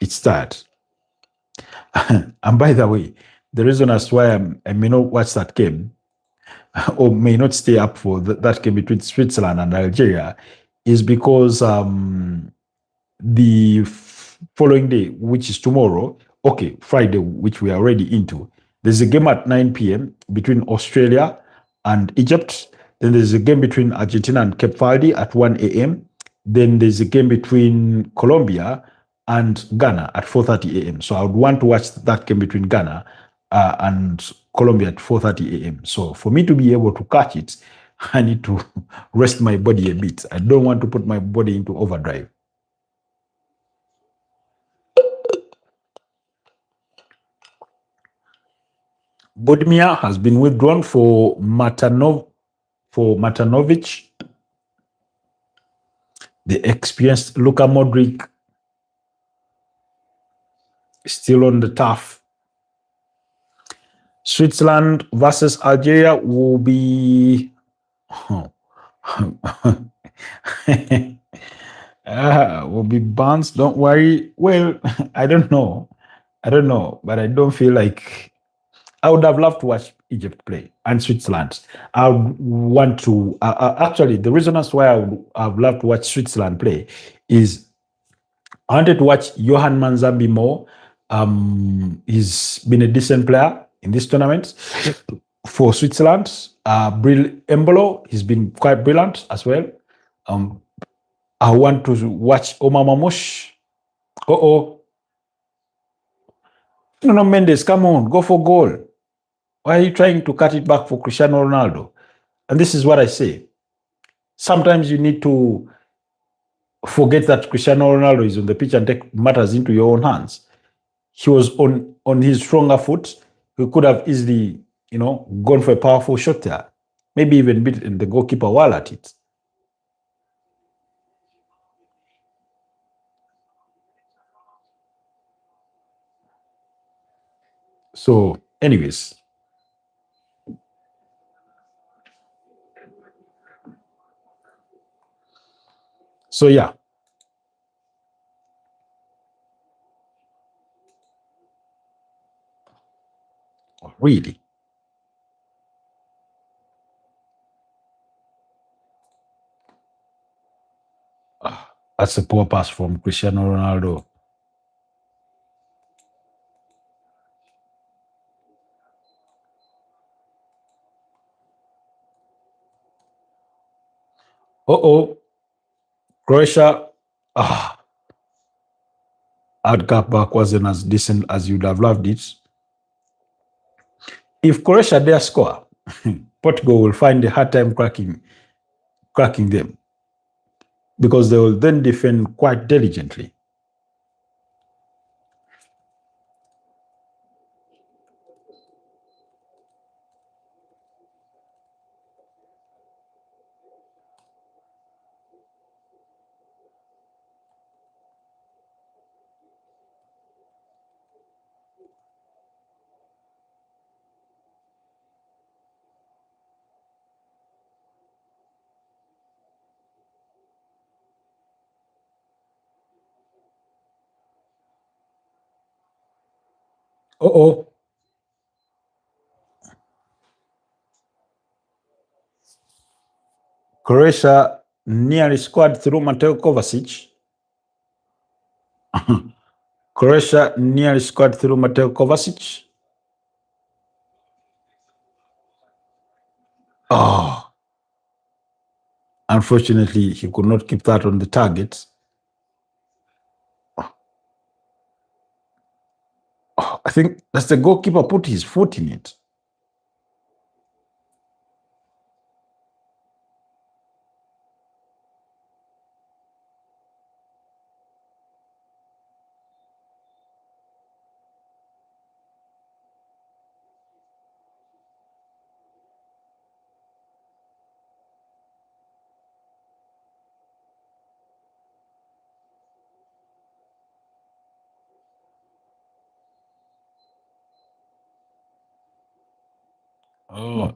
it's tired. And by the way, the reason as why I may not watch that game or may not stay up for that game between Switzerland and Algeria is because the following day, which is tomorrow, okay, Friday, which we are already into, there's a game at 9 p.m. between Australia and Egypt. Then there's a game between Argentina and Cape Verde at 1 a.m. Then there's a game between Colombia and Ghana at 4:30 a.m. So I would want to watch that game between Ghana and Colombia at 4:30 a.m. So for me to be able to catch it, I need to rest my body a bit. I don't want to put my body into overdrive. Bodmia has been withdrawn for Matanovic. The experienced Luka Modric still on the turf. Switzerland versus Algeria will be will be bounced. Don't worry. Well, I don't know. I don't know, but I don't feel like I would have loved to watch Egypt play and Switzerland. I would want to actually the reason as why I've loved to watch Switzerland play is I wanted to watch Johan Manzambi more. He's been a decent player in this tournament for Switzerland. Bril Embolo, he's been quite brilliant as well. Um, I want to watch Omar Mamush. Oh, no, Mendes, come on, go for goal. Why are you trying to cut it back for Cristiano Ronaldo? And this is what I say. Sometimes you need to forget that Cristiano Ronaldo is on the pitch and take matters into your own hands. He was on his stronger foot. He could have easily, gone for a powerful shot there. Maybe even beat the goalkeeper while at it. So, anyways, so yeah, really, that's a poor pass from Cristiano Ronaldo. Oh, Croatia. Out gap back wasn't as decent as you'd have loved it. If Croatia dare score, Portugal will find a hard time cracking them because they will then defend quite diligently. Oh, Croatia nearly scored through Mateo Kovacic. Croatia nearly scored through Mateo Kovacic. Oh, unfortunately, he could not keep that on the target. Oh, I think that's the goalkeeper put his foot in it. Oh,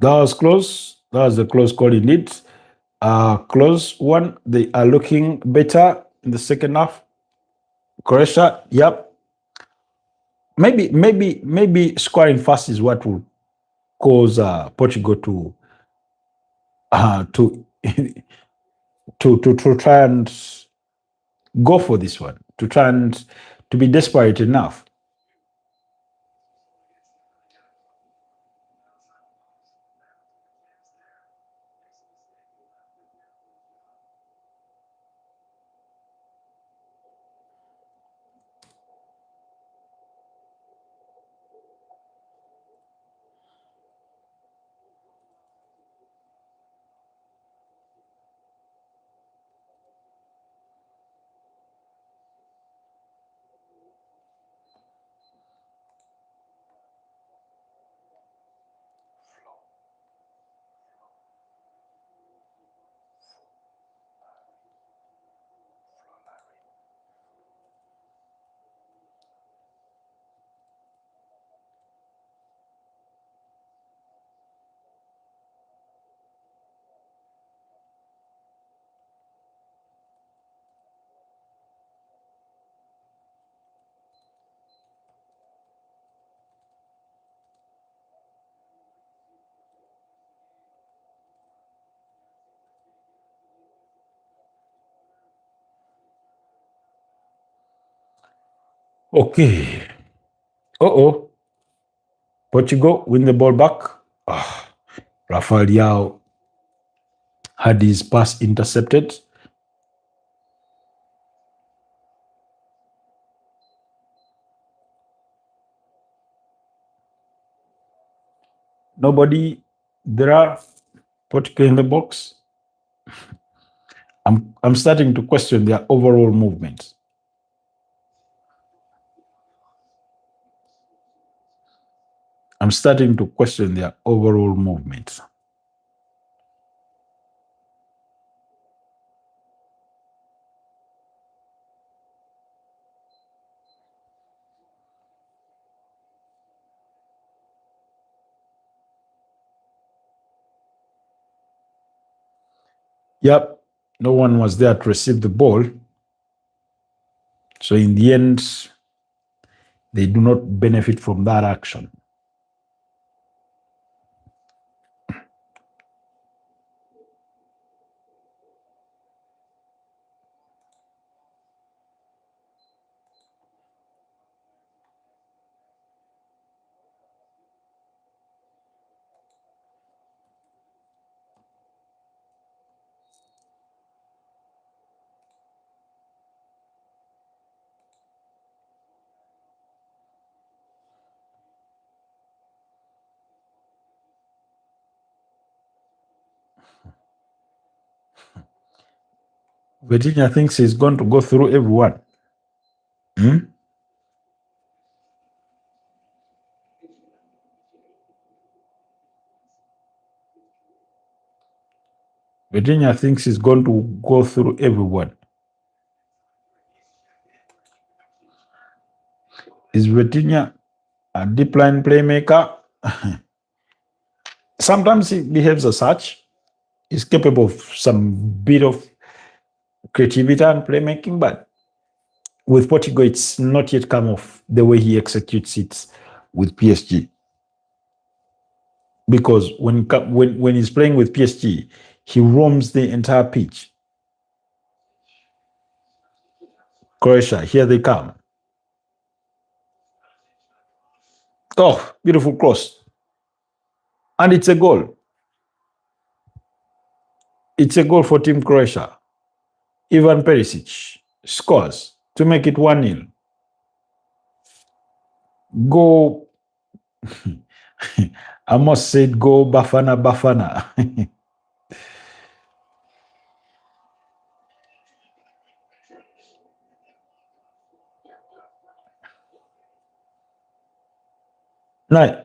That was close. That was a close call indeed. Close one. They are looking better in the second half. Croatia, yep. Maybe scoring fast is what will cause Portugal to to try and go for this one, to try and to be desperate enough. Okay. Uh-oh. Portugal win the ball back. Rafael Yao had his pass intercepted. Nobody there are Portugal in the box. I'm starting to question their overall movement. I'm starting to question their overall movement. Yep, no one was there to receive the ball. So in the end, they do not benefit from that action. Virginia thinks he's going to go through everyone. Virginia thinks he's going to go through everyone. Is Virginia a deep line playmaker? Sometimes he behaves as such. He's capable of some bit of creativity and playmaking, but with Portugal, it's not yet come off the way he executes it with PSG. Because when he's playing with PSG, he roams the entire pitch. Croatia, here they come. Oh, beautiful cross. And it's a goal. It's a goal for Team Croatia. Ivan Perisic scores to make it 1-0. Go. I must say, go Bafana Bafana.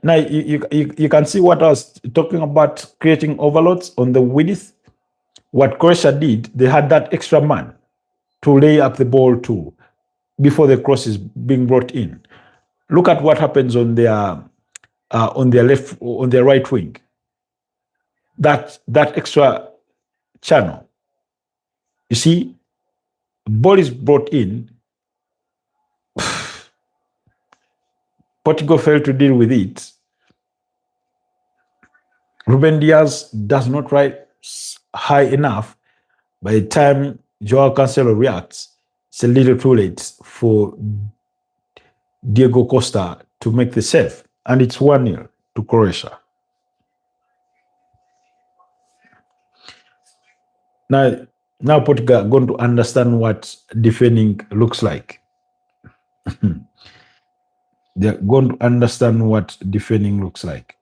Now you can see what I was talking about, creating overloads on the width. What Croatia did, they had that extra man to lay up the ball to before the cross is being brought in. Look at what happens on their left, on their right wing. that extra channel. You see, ball is brought in. Portugal failed to deal with it. Ruben Diaz does not rise high enough. By the time Joao Cancelo reacts, it's a little too late for Diego Costa to make the save. And it's 1-0 to Croatia. Now Portugal are going to understand what defending looks like. They're going to understand what defending looks like.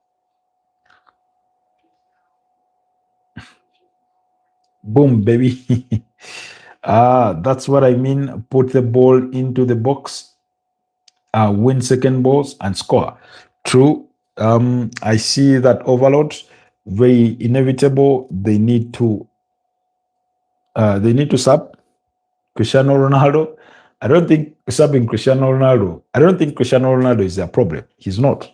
Boom, baby. That's what I mean. Put the ball into the box, win second balls, and score. True. I see that overload, very inevitable. They need to sub Cristiano Ronaldo. I don't think subbing Cristiano Ronaldo. I don't think Cristiano Ronaldo is their problem. He's not.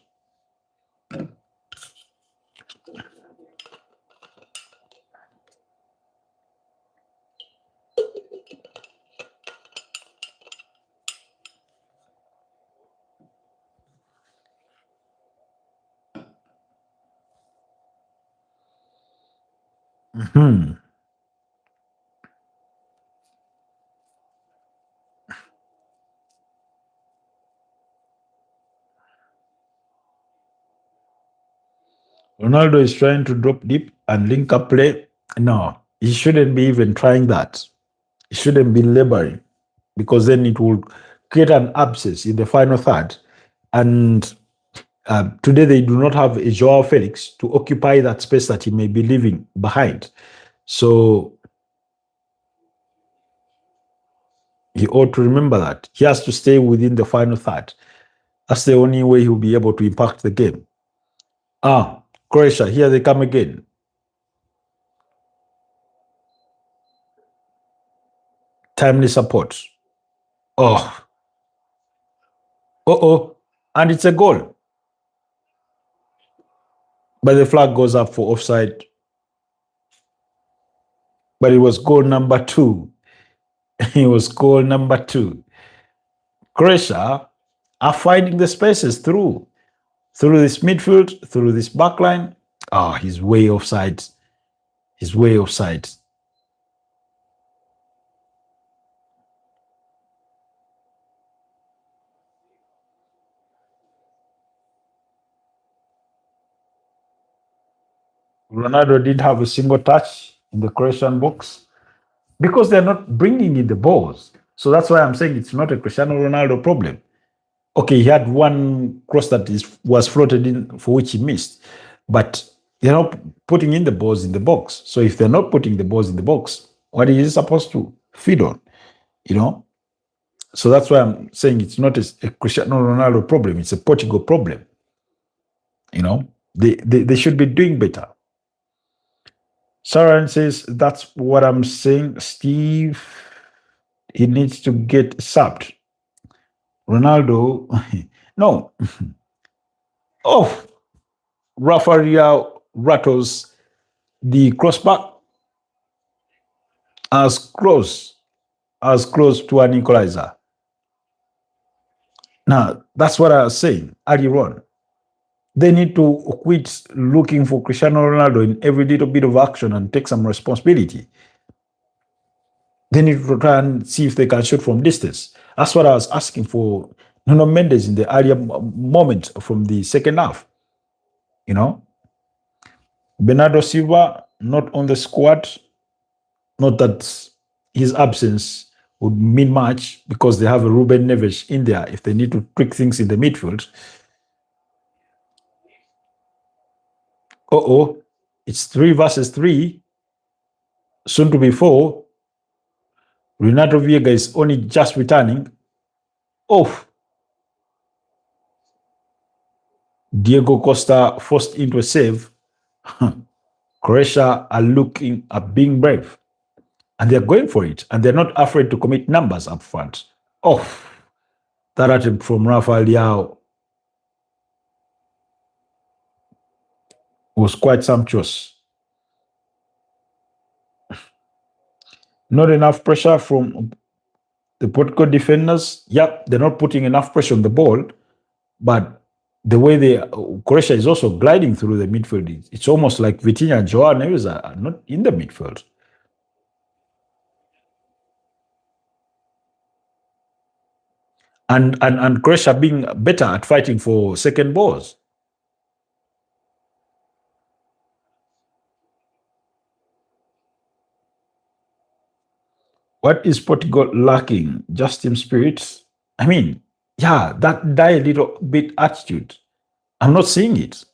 Ronaldo is trying to drop deep and link up play. No, he shouldn't be even trying that. He shouldn't be laboring, because then it will create an abscess in the final third. And today they do not have a Joao Felix to occupy that space that he may be leaving behind. So he ought to remember that. He has to stay within the final third. That's the only way he'll be able to impact the game. Croatia, here they come again. Timely support. And it's a goal. But the flag goes up for offside. But it was goal number 2. It was goal number 2. Croatia are finding the spaces through this midfield, through this back line. He's way offside. He's way offside. Ronaldo didn't have a single touch in the Croatian box because they're not bringing in the balls. So that's why I'm saying it's not a Cristiano Ronaldo problem. Okay, he had one cross that was floated in for which he missed, but they're not putting in the balls in the box. So if they're not putting the balls in the box, what is he supposed to feed on? So that's why I'm saying it's not a Cristiano Ronaldo problem. It's a Portugal problem. They should be doing better. Saran says, that's what I'm saying, Steve. He needs to get subbed. Ronaldo, no. Rafael rattles the crossbar as close to an equalizer. Now, that's what I was saying earlier on. They need to quit looking for Cristiano Ronaldo in every little bit of action and take some responsibility. They need to try and see if they can shoot from distance. That's what I was asking for Nuno Mendes in the earlier moment from the second half. Bernardo Silva, not on the squad. Not that his absence would mean much because they have a Ruben Neves in there if they need to tweak things in the midfield. It's 3 versus 3. Soon to be 4. Renato Viega is only just returning. Diego Costa forced into a save. Croatia are being brave. And they're going for it. And they're not afraid to commit numbers up front. That attempt from Rafael Leao was quite sumptuous. Not enough pressure from the Portugal defenders. Yep, they're not putting enough pressure on the ball, but the way Croatia is also gliding through the midfield, it's almost like Vitinha and Joao Neves are not in the midfield. And Croatia being better at fighting for second balls. What is Portugal lacking? Just team spirit? I mean, yeah, that die a little bit attitude. I'm not seeing it.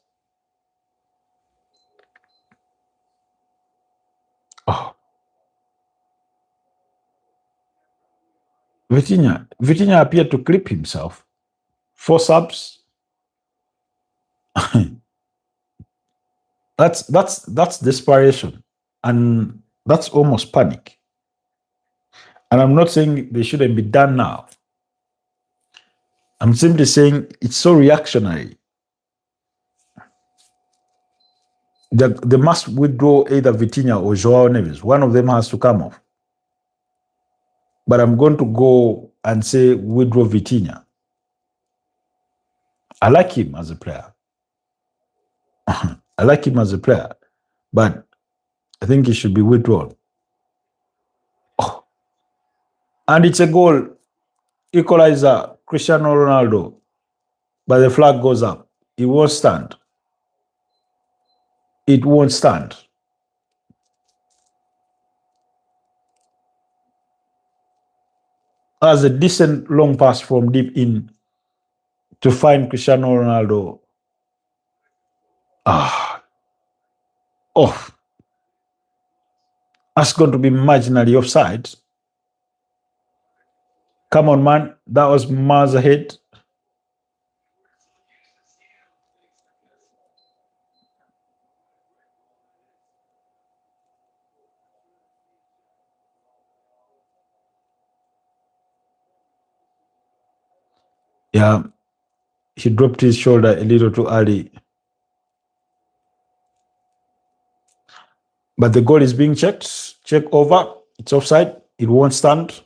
Oh, Vitinha appeared to clip himself. 4 subs. that's desperation, and that's almost panic. And I'm not saying they shouldn't be done now. I'm simply saying it's so reactionary. They must withdraw either Vitinha or Joao Neves. One of them has to come off. But I'm going to go and say withdraw Vitinha. I like him as a player. I like him as a player, but I think he should be withdrawn. Oh. And it's a goal, equalizer, Cristiano Ronaldo, but the flag goes up. It won't stand. It won't stand. As a decent long pass from deep in to find Cristiano Ronaldo. Oh, that's going to be marginally offside. Come on, man. That was miles ahead. Yeah, he dropped his shoulder a little too early. But the goal is being checked. Check over. It's offside. It won't stand.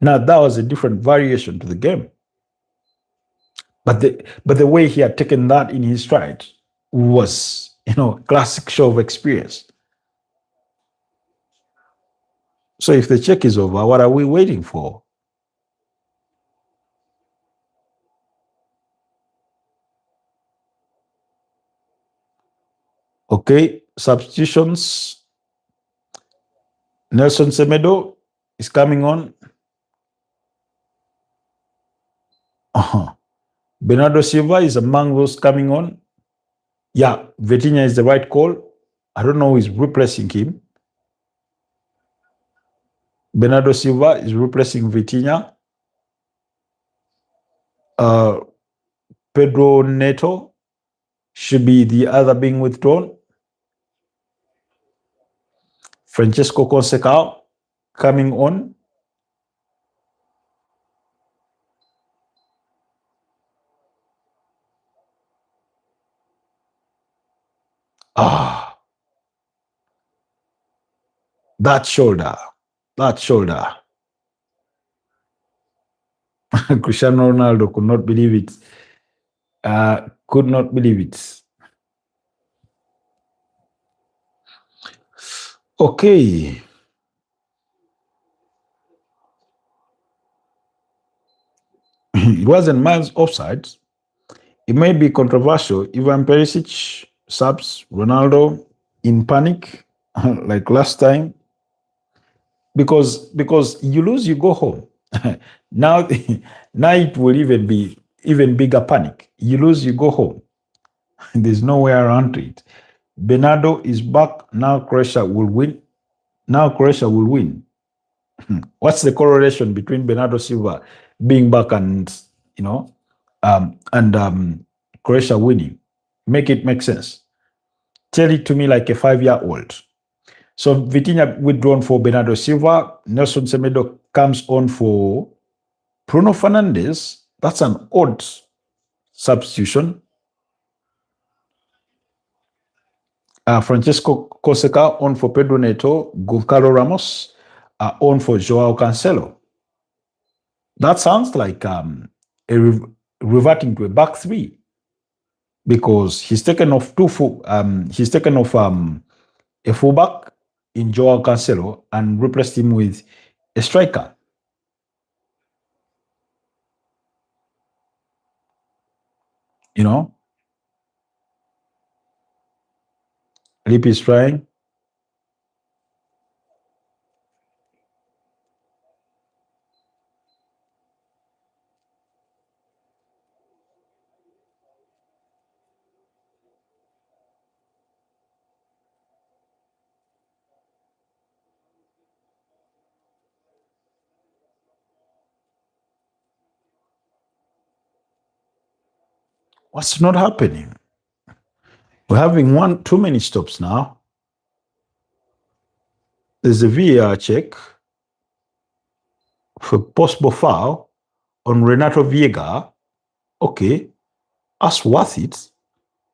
Now, that was a different variation to the game. But the way he had taken that in his stride was, classic show of experience. So if the check is over, what are we waiting for? Okay, substitutions. Nelson Semedo is coming on. Bernardo Silva is among those coming on. Yeah, Vitinha is the right call. I don't know who is replacing him. Bernardo Silva is replacing Vitinha. Pedro Neto should be the other being withdrawn. Francesco Conceição coming on. That shoulder. Cristiano Ronaldo could not believe it. Could not believe it. Okay. It wasn't miles offside. It may be controversial. Ivan Perisic subs Ronaldo in panic, like last time. Because you lose, you go home. now it will even be even bigger panic. You lose, you go home. There's no way around it. Bernardo is back. Now Croatia will win. What's the correlation between Bernardo Silva being back and Croatia winning? Make it make sense. Tell it to me like a 5-year-old. So Vitinha withdrawn for Bernardo Silva. Nelson Semedo comes on for Bruno Fernandes. That's an odd substitution. Francesco Coseca on for Pedro Neto, Goncalo Ramos on for Joao Cancelo. That sounds like reverting to a back three because he's taken off he's taken off a fullback in Joao Cancelo and replaced him with a striker. You know, Lip is trying. What's not happening? We're having too many stops now. There's a VAR check for possible foul on Renato Viega. Okay, that's worth it.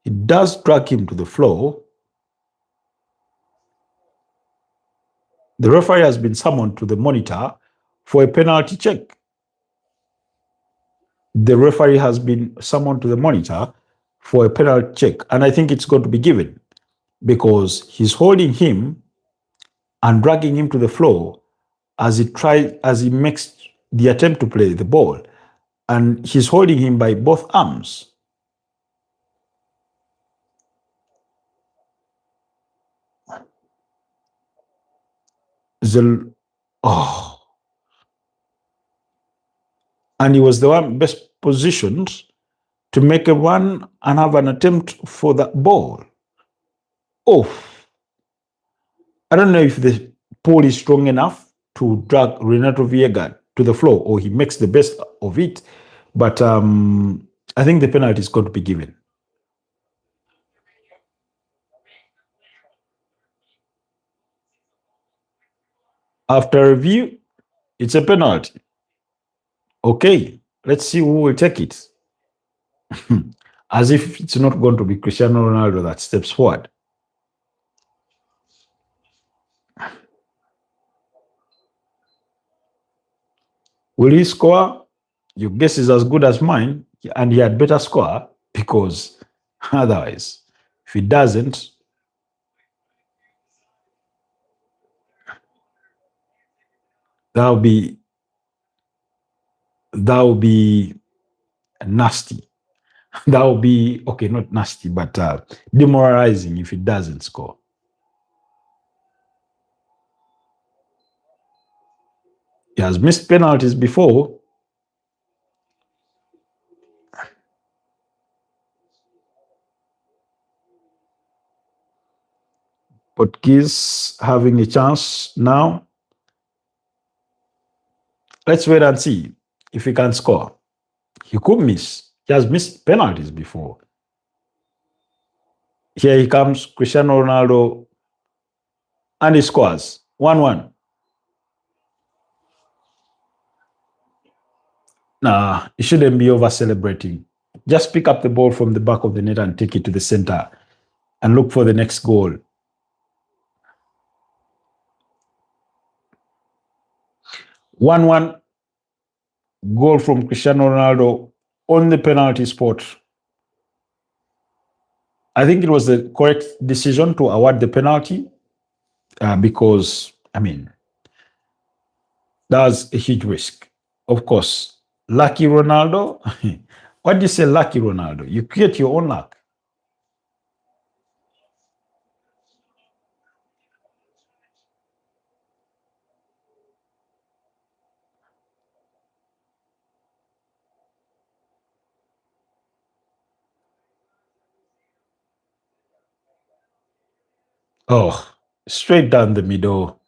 It does drag him to the floor. The referee has been summoned to the monitor for a penalty check. The referee has been summoned to the monitor for a penalty check, and I think it's going to be given because he's holding him and dragging him to the floor as he makes the attempt to play the ball, and he's holding him by both arms. And he was the one best positioned to make a run and have an attempt for that ball. Oh, I don't know if the pole is strong enough to drag Renato Viega to the floor or he makes the best of it, but I think the penalty is going to be given. After review, it's a penalty. Okay, let's see who will take it. As if it's not going to be Cristiano Ronaldo that steps forward. Will he score? Your guess is as good as mine, and he had better score because otherwise, if he doesn't, that will be nasty. That will be okay, not nasty, but demoralizing if he doesn't score. He has missed penalties before. Portuguese having a chance now. Let's wait and see if he can score. He could miss. He has missed penalties before. Here he comes, Cristiano Ronaldo, and he scores 1-1. Nah, he shouldn't be over celebrating. Just pick up the ball from the back of the net and take it to the center and look for the next goal. 1-1 goal from Cristiano Ronaldo on the penalty spot. I think it was the correct decision to award the penalty because, I mean, that was a huge risk. Of course, lucky Ronaldo. What do you say, lucky Ronaldo? You create your own luck. Oh, straight down the middle.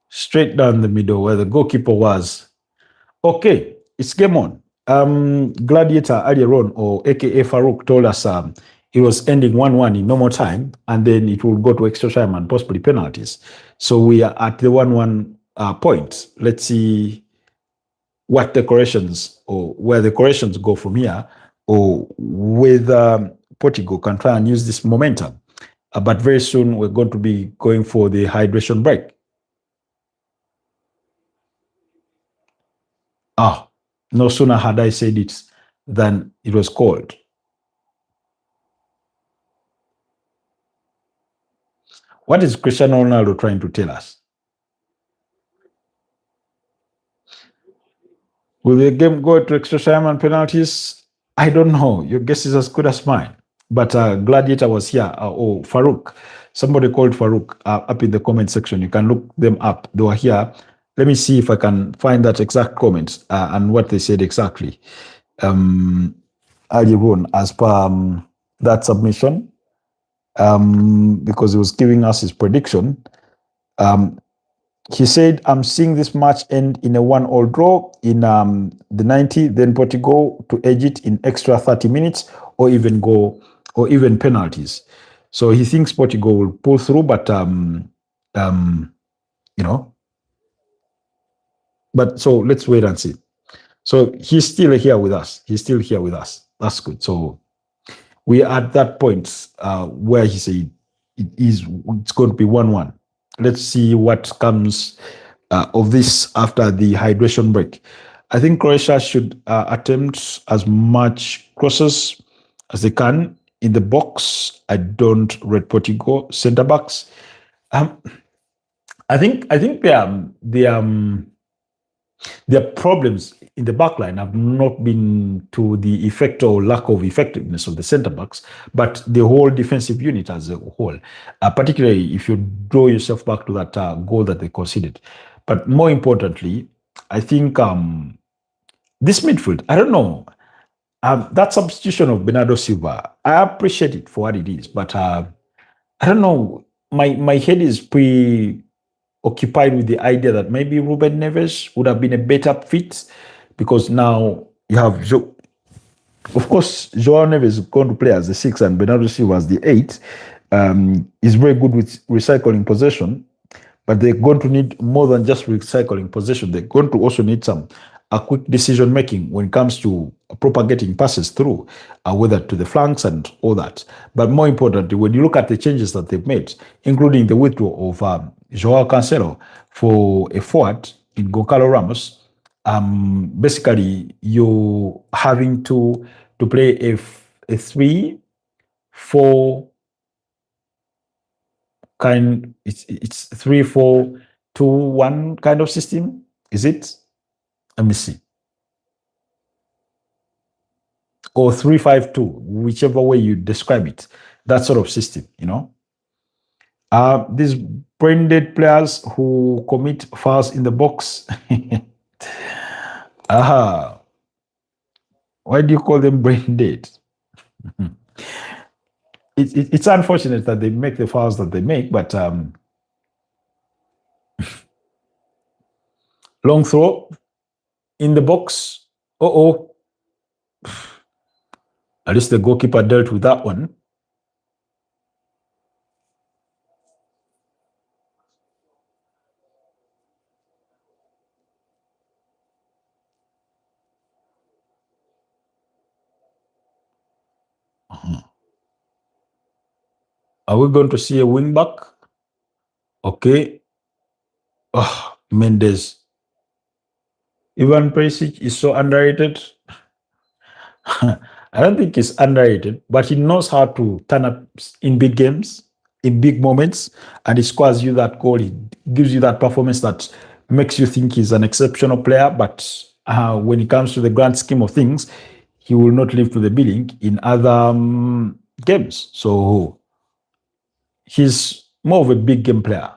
Straight down the middle where the goalkeeper was. Okay, it's game on. Gladiator earlier on, or aka Farouk, told us it was ending 1-1 in normal time, and then it will go to extra time and possibly penalties. So we are at the 1-1 point. Let's see what the corrections or where the corrections go from here. or whether Portugal can try and use this momentum. But very soon we're going to be going for the hydration break. Ah, no sooner had I said it than it was called. What is Cristiano Ronaldo trying to tell us? Will the game go to extra time and penalties? I don't know. Your guess is as good as mine. But Gladiator was here, or Farouk. Somebody called Farouk up in the comment section. You can look them up. They were here. Let me see if I can find that exact comment and what they said exactly. Earlier on, as per that submission, because he was giving us his prediction. Um, he said, I'm seeing this match end in a 1-all draw in the 90, then Portugal to edge it in extra 30 minutes or even penalties. So he thinks Portugal will pull through, but you know, but so let's wait and see. So he's still here with us. He's still here with us. That's good. So we are at that point where he said it's going to be 1-1. Let's see what comes of this after the hydration break. I think Croatia should attempt as much crosses as they can in the box. I don't rate Portugal centre backs. Um, I think their problems in the back line have not been to the effect or lack of effectiveness of the centre backs, but the whole defensive unit as a whole, particularly if you draw yourself back to that goal that they conceded. But more importantly, I think this midfield, I don't know, that substitution of Bernardo Silva, I appreciate it for what it is, but I don't know, my head is preoccupied with the idea that maybe Ruben Neves would have been a better fit because now you have, of course, Joao Neves is going to play as the 6 and Bernardo Silva as the 8. He's very good with recycling possession, but they're going to need more than just recycling possession. They're going to also need some a quick decision making when it comes to propagating passes through, whether to the flanks and all that. But more importantly, when you look at the changes that they've made, including the withdrawal of Joao Cancelo for a forward in Goncalo Ramos, basically you're having to play a 3-4 kind. It's 3-4-2-1 kind of system. Is it? Let me see. Or 3-5-2, whichever way you describe it. That sort of system, you know. These brain dead players who commit fouls in the box. Aha. Why do you call them brain dead? It's unfortunate that they make the fouls that they make, but long throw in the box. Uh-oh. At least the goalkeeper dealt with that one. Are we going to see a wing back? Okay. Oh, Mendes. Ivan Perisic is so underrated. I don't think he's underrated, but he knows how to turn up in big games, in big moments, and he scores you that goal. He gives you that performance that makes you think he's an exceptional player. But when it comes to the grand scheme of things, he will not live to the billing in other games. So he's more of a big game player.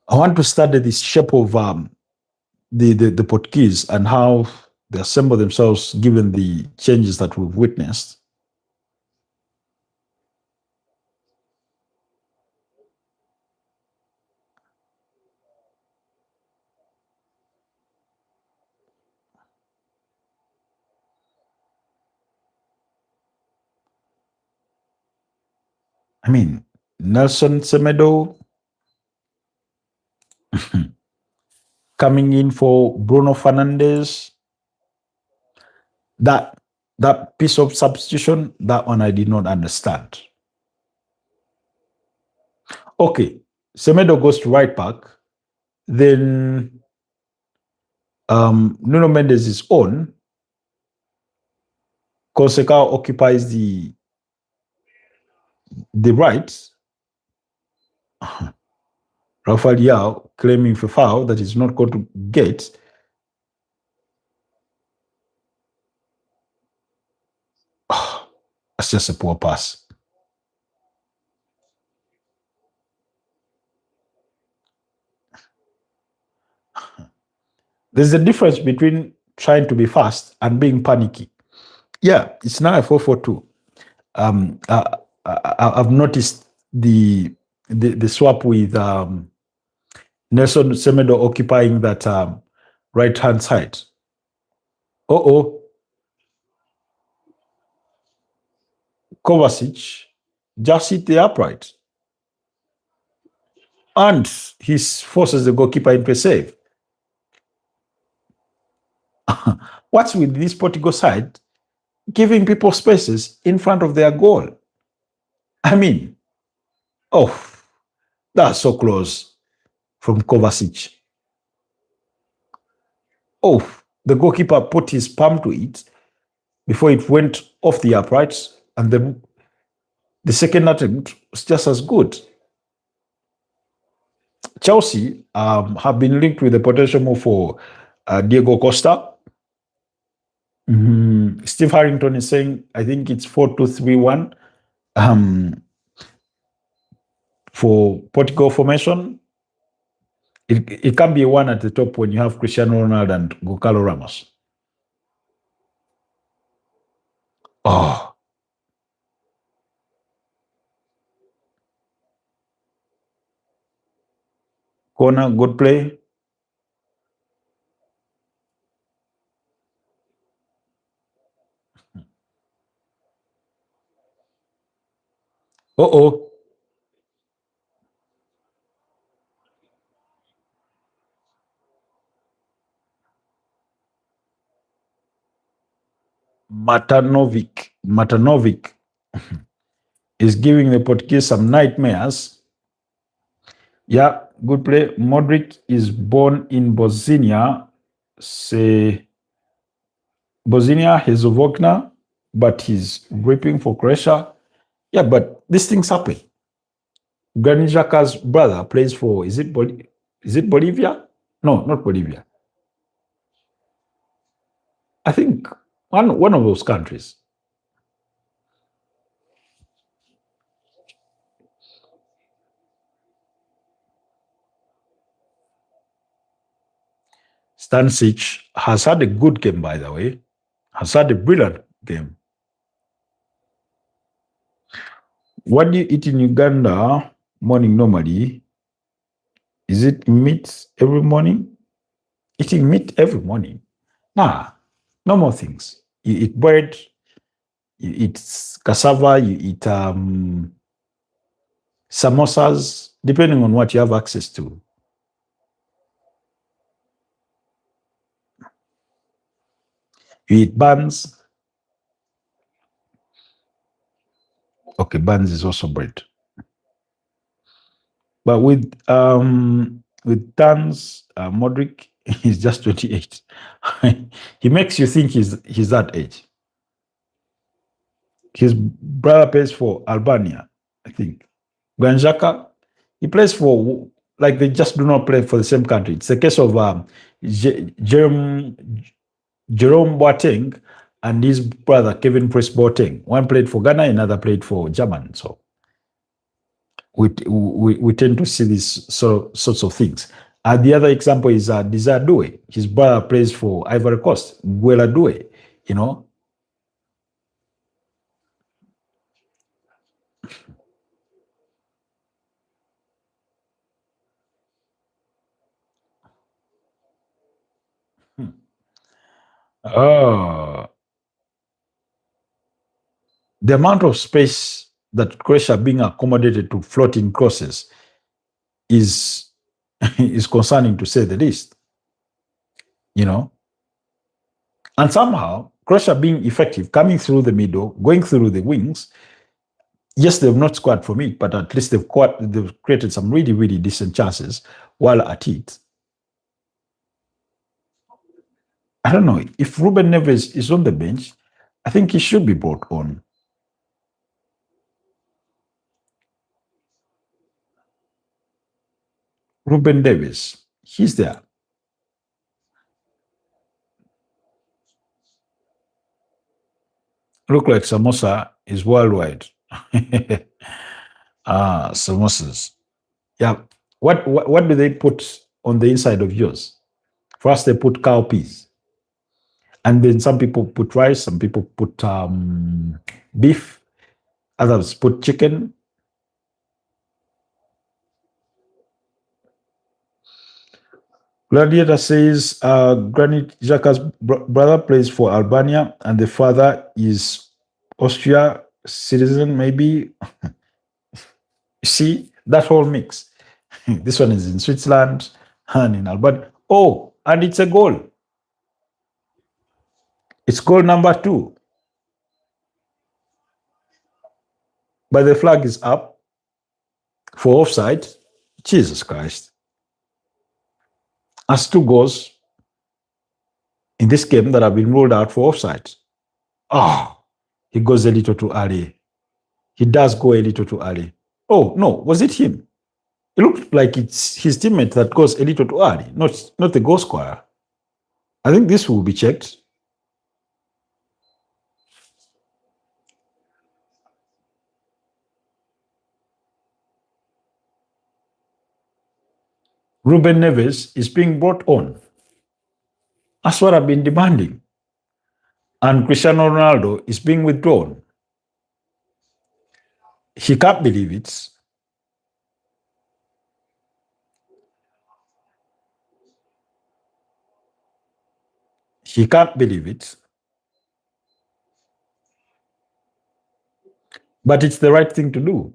I want to study the shape of the Portuguese and how they assemble themselves given the changes that we've witnessed. I mean, Nelson Semedo, Coming in for Bruno Fernandes, that that piece of substitution, that one I did not understand. Okay, Semedo goes to right back, then Nuno Mendes is on. Koseka occupies right. Rafael Yao claiming for foul that is not going to get. That's just a poor pass. There's a difference between trying to be fast and being panicky. Yeah, it's now a 4-4-2. I've noticed the swap with Nelson Semedo occupying that right hand side. Kovacic just hit the upright, and he forces the goalkeeper into a save. What's with this Portugal side giving people spaces in front of their goal? I mean, that's so close from Kovacic. The goalkeeper put his palm to it before it went off the uprights, and the second attempt was just as good. Chelsea have been linked with the potential move for Diego Costa. Steve Harrington is saying, I think it's 4-2-3-1 for Portugal formation. It can be a one at the top when you have Cristiano Ronaldo and Gonçalo Ramos. Corner, good play. Matanovic is giving the Portuguese some nightmares. Yeah, good play. Modric is born in Bosnia Herzegovina, but he's ripping for Croatia. Yeah, but these things happen. Granit Xhaka's brother plays for, is it Bolivia? No, not Bolivia. I think one of those countries. Stanisic has had a good game, by the way. Has had a brilliant game. What do you eat in Uganda morning normally? Is it meat every morning? Eating meat every morning? Nah, no more things. You eat bread, you eat cassava, you eat samosas, depending on what you have access to. You eat buns. Okay, buns is also bread. But with Dan's Modric, he's just 28. He makes you think he's that age. His brother plays for Albania, I think. Granjaka, he plays for, like, they just do not play for the same country. It's the case of Jerome Boateng and his brother Kevin Prince Boateng. One played for Ghana, another played for German. So we tend to see these sorts of things. The other example is Desire Doué. His brother plays for Ivory Coast, Guela Doué, you know. The amount of space that Croatia being accommodated to floating crosses is is concerning to say the least, you know. And somehow, Croatia being effective, coming through the middle, going through the wings, yes, they've not scored from it, but at least they've created some really, really decent chances while at it. I don't know. If Ruben Neves is on the bench, I think he should be brought on. Ruben Neves, he's there. Look like Samosa is worldwide. Samosas. Yeah. What do they put on the inside of yours? First, they put cowpeas, and then some people put rice. Some people put beef. Others put chicken. Gladiator says Granit Xhaka's brother plays for Albania, and the father is Austria citizen. Maybe you see that whole mix. This one is in Switzerland and in Albania. Oh, and it's a goal. It's goal number 2. But the flag is up for offside. Jesus Christ. As 2 goals in this game that have been ruled out for offside. Oh, he goes a little too early. He does go a little too early. Oh, no, was it him? It looked like it's his teammate that goes a little too early, not the goal scorer. I think this will be checked. Ruben Neves is being brought on. That's what I've been demanding. And Cristiano Ronaldo is being withdrawn. He can't believe it. He can't believe it. But it's the right thing to do.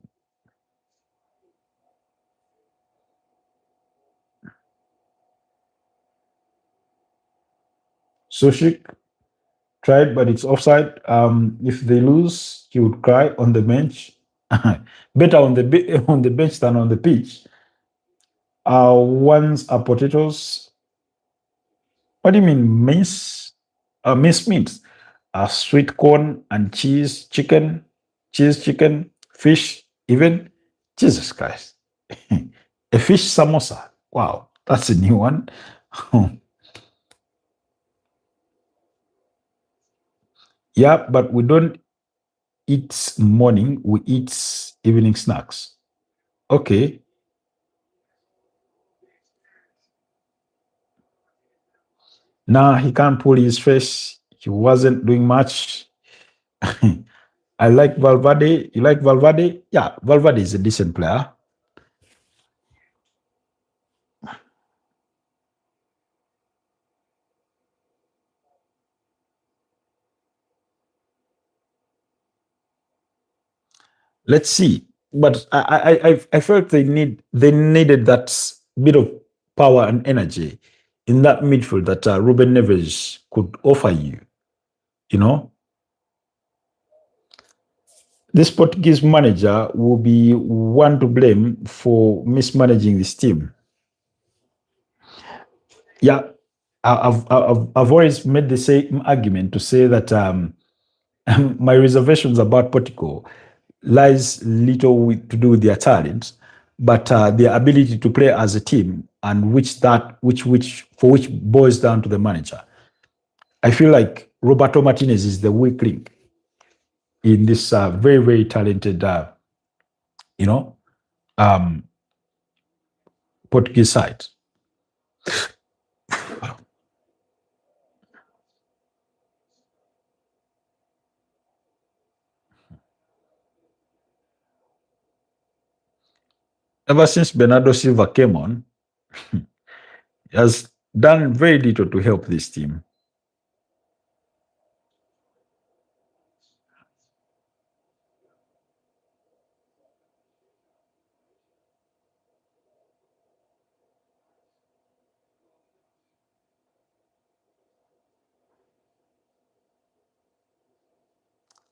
Sushik tried, but it's offside. If they lose, he would cry on the bench. Better on the bench than on the pitch. Ones are potatoes. What do you mean mince? Mince meat. Sweet corn and cheese, chicken, fish, even. Jesus Christ. A fish samosa. Wow, that's a new one. Yeah, but we don't eat morning, we eat evening snacks. Okay. Nah, he can't pull his face. He wasn't doing much. I like Valverde. You like Valverde? Yeah, Valverde is a decent player. Let's see. But I felt they needed that bit of power and energy in that midfield that Ruben Neves could offer you. You know, this Portuguese manager will be one to blame for mismanaging this team. Yeah, I've always made the same argument to say that my reservations about Portugal lies little to do with their talent, but their ability to play as a team, and which boils down to the manager. I feel like Roberto Martinez is the weak link in this very very talented, you know, um, Portuguese side. Ever since Bernardo Silva came on, he has done very little to help this team.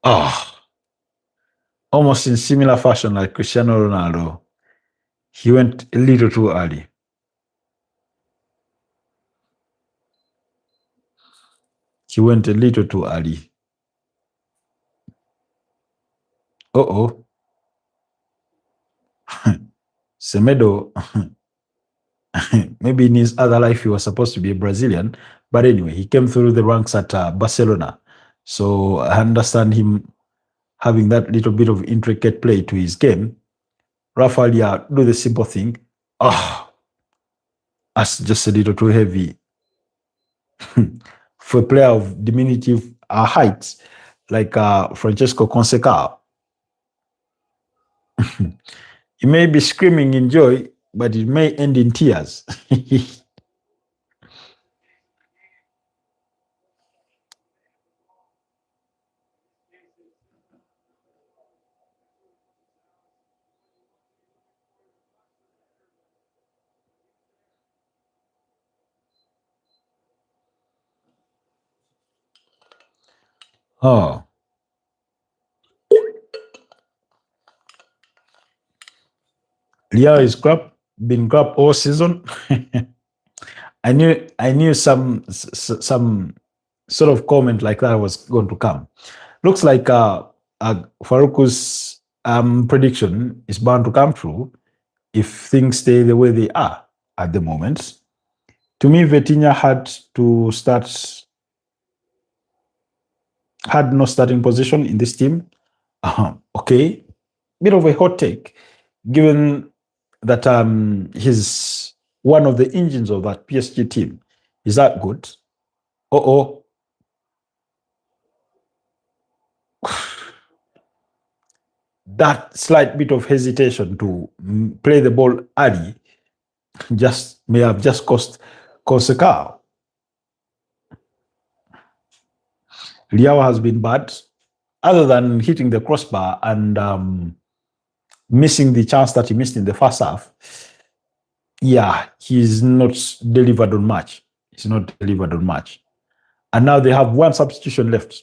Oh, almost in similar fashion like Cristiano Ronaldo. He went a little too early. He went a little too early. Uh-oh. Semedo, maybe in his other life he was supposed to be a Brazilian, but anyway, he came through the ranks at Barcelona. So I understand him having that little bit of intricate play to his game. Rafael, do the simple thing. Oh, that's just a little too heavy for a player of diminutive height like Francesco Conseca. He may be screaming in joy, but it may end in tears. Oh, Liao is been crap all season. I knew some sort of comment like that was going to come. Looks like Farouku's prediction is bound to come true if things stay the way they are at the moment. To me, Vitinha had no starting position in this team. Okay, bit of a hot take, given that he's one of the engines of that PSG team. Is that good? Oh, that slight bit of hesitation to play the ball early just may have just cost a car. Liao has been bad, other than hitting the crossbar and missing the chance that he missed in the first half. Yeah, he's not delivered on much. He's not delivered on much. And now they have one substitution left,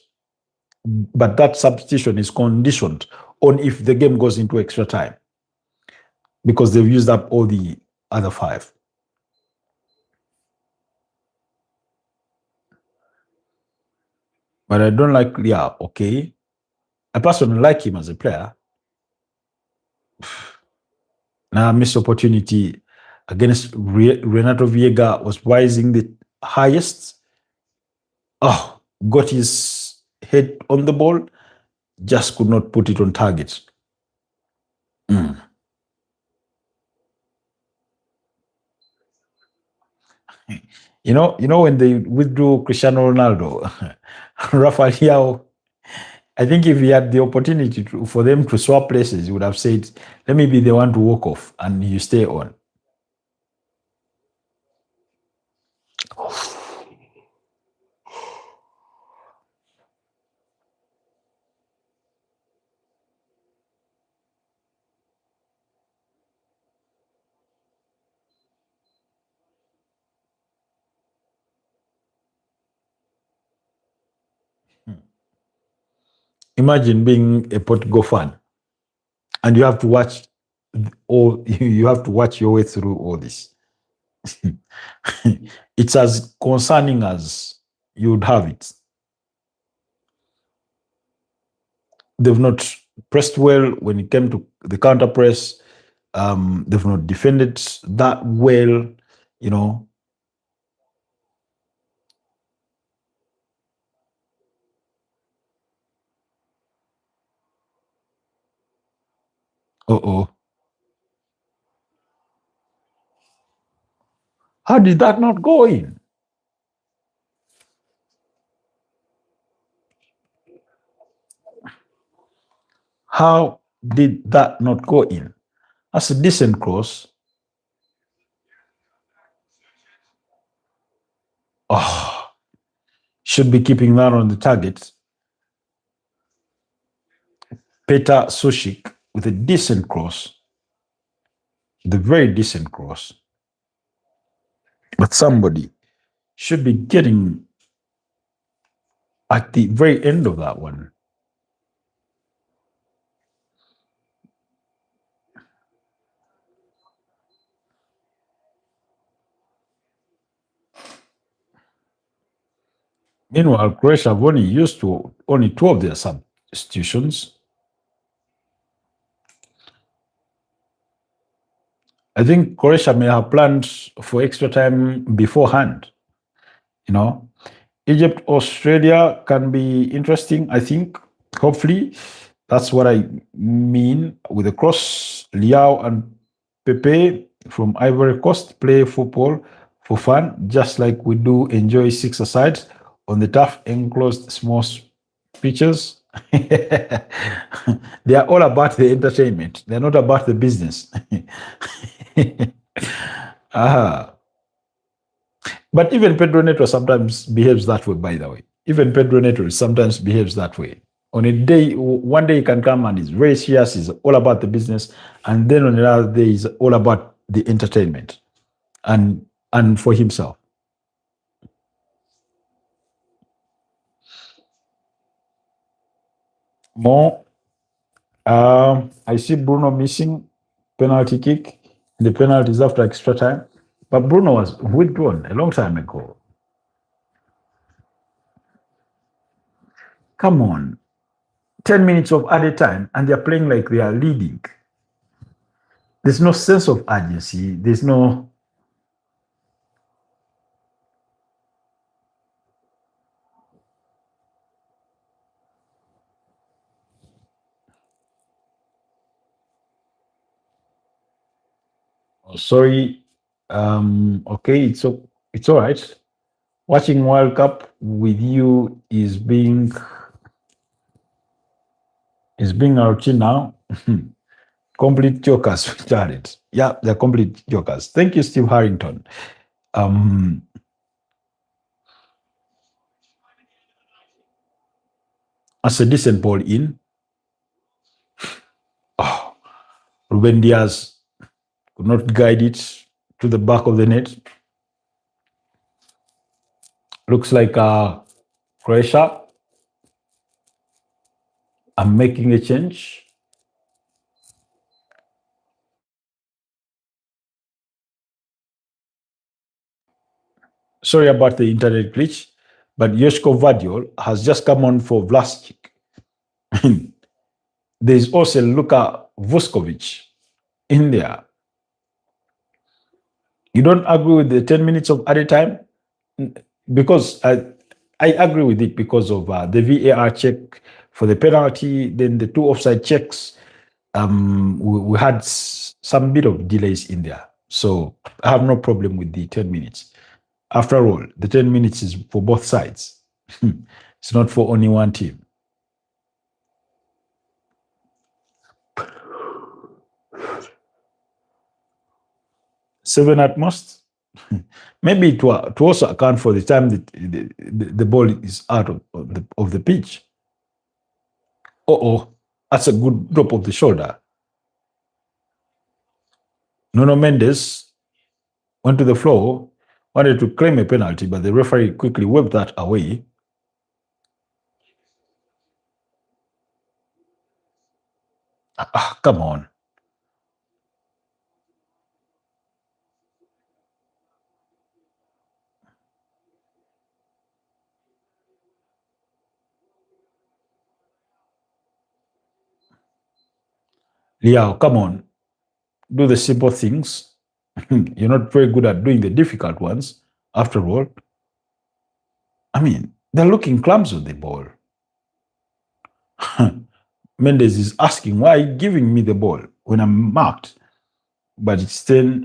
but that substitution is conditioned on if the game goes into extra time because they've used up all the other five. But I don't like Liao, okay? I personally like him as a player. Now, missed opportunity against Renato Viega was rising the highest. Oh, got his head on the ball, just could not put it on target. Mm. You know when they withdrew Cristiano Ronaldo, Rafael, I think if he had the opportunity for them to swap places, he would have said, "Let me be the one to walk off, and you stay on." Imagine being a Portugal fan and you have to watch all you have to watch your way through all this. It's as concerning as you'd have it. They've not pressed well when it came to the counter press. They've not defended that well, you know. Uh-oh. How did that not go in? How did that not go in? That's a decent cross. Oh, should be keeping that on the target. Peter Sushik with a decent cross, the very decent cross. But somebody should be getting at the very end of that one. Meanwhile, Croatia have only used to only two of their substitutions. I think Croatia may have planned for extra time beforehand. You know, Egypt, Australia can be interesting, I think. Hopefully, that's what I mean with the cross. Liao and Pepe from Ivory Coast play football for fun, just like we do enjoy six-a-sides on the tough enclosed small pitches. They are all about the entertainment. They're not about the business. Ah. But even Pedro Neto sometimes behaves that way, by the way. Even Pedro Neto sometimes behaves that way. On a day, one day he can come and he's very serious, he's all about the business, and then on another day he's all about the entertainment and for himself. More, I see Bruno missing penalty kick. The penalty is after extra time, but Bruno was withdrawn a long time ago. Come on, 10 minutes of added time, and they're playing like they are leading. There's no sense of urgency. There's no. Oh, sorry. Okay, it's all right. Watching World Cup with you is being a routine now. Complete jokers started. Yeah, they're complete jokers. Thank you, Steve Harrington. As a decent ball in. Oh, Ruben Diaz could not guide it to the back of the net. Looks like Croatia are making a change. Sorry about the internet glitch, but Joško Vadiol has just come on for Vlasic. There's also Luka Vuskovic in there. You don't agree with the 10 minutes of added time? Because I agree with it because of the VAR check for the penalty, then the two offside checks. We had some bit of delays in there. So I have no problem with the 10 minutes. After all, the 10 minutes is for both sides. It's not for only one team. Seven at most. Maybe to also account for the time that the ball is out of the pitch. Oh, that's a good drop of the shoulder. Nuno Mendes went to the floor, wanted to claim a penalty, but the referee quickly waved that away. Come on. Liao, come on. Do the simple things. You're not very good at doing the difficult ones, after all. I mean, they're looking clumsy with the ball. Mendes is asking, why are you giving me the ball when I'm marked? But it's still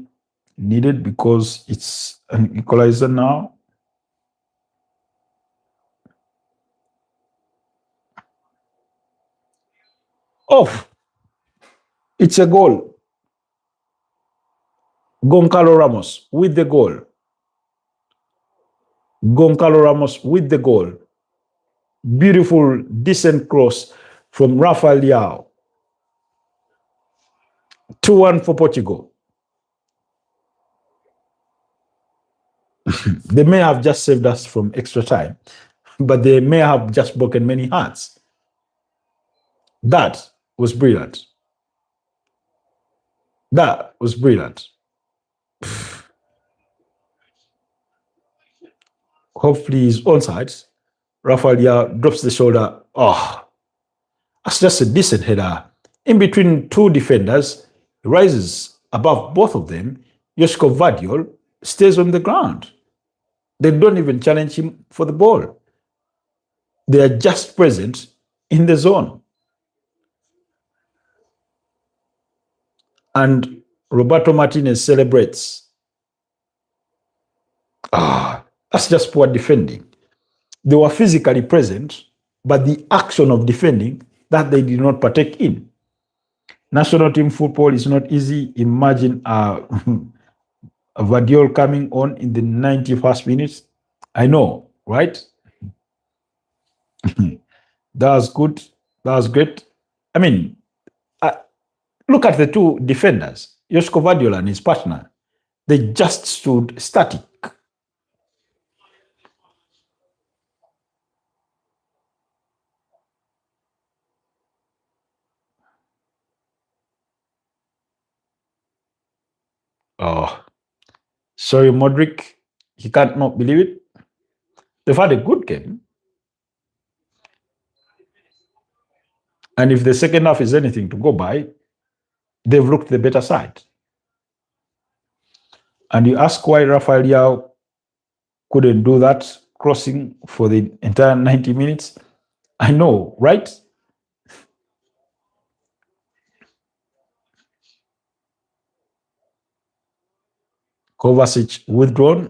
needed because it's an equalizer now. Oh, it's a goal. Goncalo Ramos with the goal. Goncalo Ramos with the goal. Beautiful, decent cross from Rafael Leao. 2-1 for Portugal. They may have just saved us from extra time, but they may have just broken many hearts. That was brilliant. That was brilliant. Hopefully he's onside. Rafael drops the shoulder. Oh, that's just a decent header. In between two defenders, he rises above both of them. Josko Vadiol stays on the ground. They don't even challenge him for the ball. They are just present in the zone. And Roberto Martinez celebrates. That's just poor defending. They were physically present, but the action of defending that they did not partake in. National team football is not easy. Imagine a Vadiol coming on in the 91st minute. I know, right? That was good. That was great. I mean, look at the two defenders, Josko Vadiol and his partner. They just stood static. Oh, sorry, Modric. He can't not believe it. They've had a good game. And if the second half is anything to go by, they've looked the better side. And you ask why Rafael couldn't do that crossing for the entire 90 minutes. I know, right? Kovacic withdrawn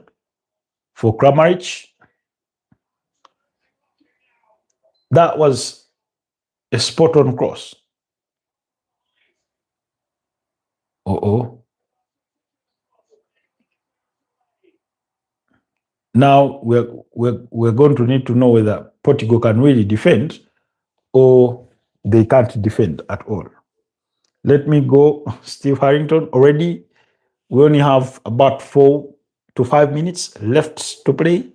for Kramaric. That was a spot on cross. Uh-oh. Now we're going to need to know whether Portugal can really defend or they can't defend at all. Let me go, Steve Harrington. Already, we only have about 4 to 5 minutes left to play.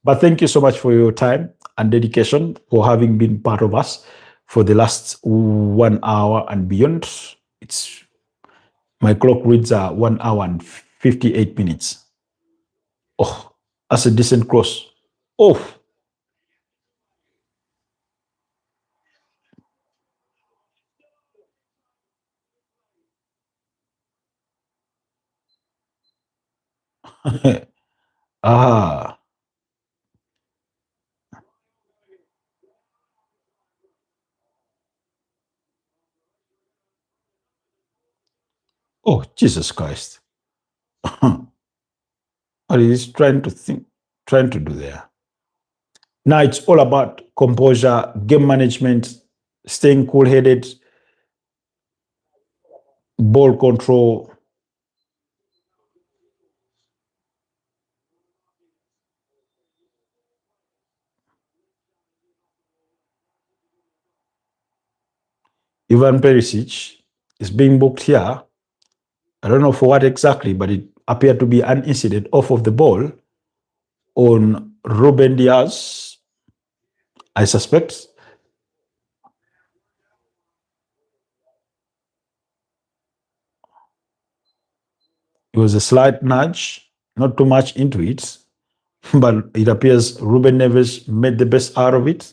But thank you so much for your time and dedication, for having been part of us for the last 1 hour and beyond. It's my clock reads 1 hour and 58 minutes. Oh, that's a decent cross. Oh, ah, oh, Jesus Christ. What is he trying to do there? Now it's all about composure, game management, staying cool headed, ball control. Ivan Perisic is being booked here. I don't know for what exactly, but it appeared to be an incident off of the ball on Ruben Diaz, I suspect. It was a slight nudge, not too much into it, but it appears Ruben Neves made the best out of it.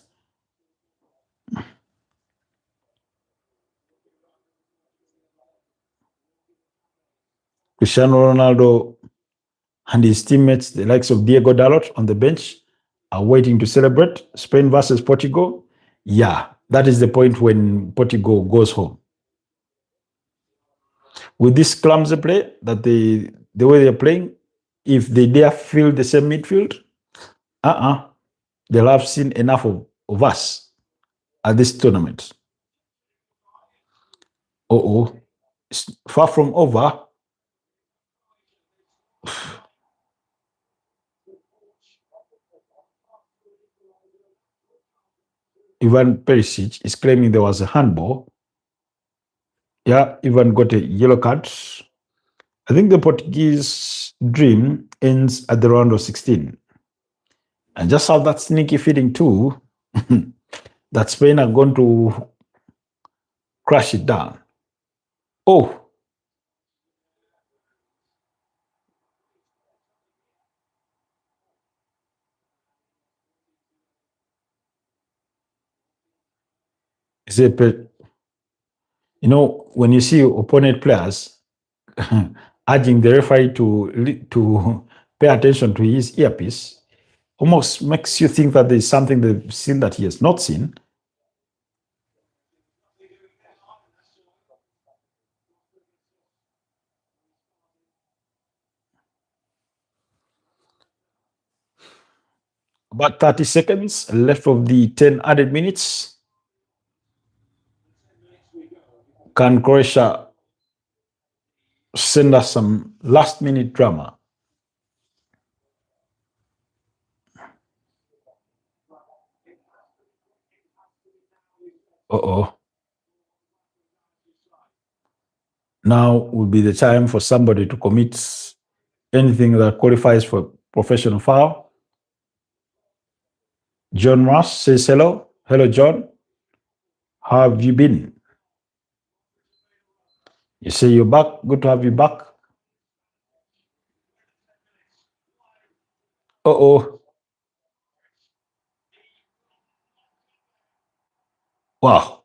Cristiano Ronaldo and his teammates, the likes of Diego Dalot on the bench, are waiting to celebrate. Spain versus Portugal. Yeah, that is the point when Portugal goes home. With this clumsy play that the way they're playing, if they dare field the same midfield, they'll have seen enough of us at this tournament. Oh, it's far from over. Ivan Perisic is claiming there was a handball. Yeah, Ivan got a yellow card. I think the Portuguese dream ends at the round of 16. And just have that sneaky feeling too that Spain are going to crash it down. Oh, You know, when you see opponent players urging the referee to pay attention to his earpiece, almost makes you think that there's something they've seen that he has not seen. About 30 seconds left of the 10 added minutes. Can Croatia send us some last minute drama? Uh-oh. Now will be the time for somebody to commit anything that qualifies for professional foul. John Ross says hello. Hello, John. How have you been? You say you're back. Good to have you back. Uh-oh. Wow.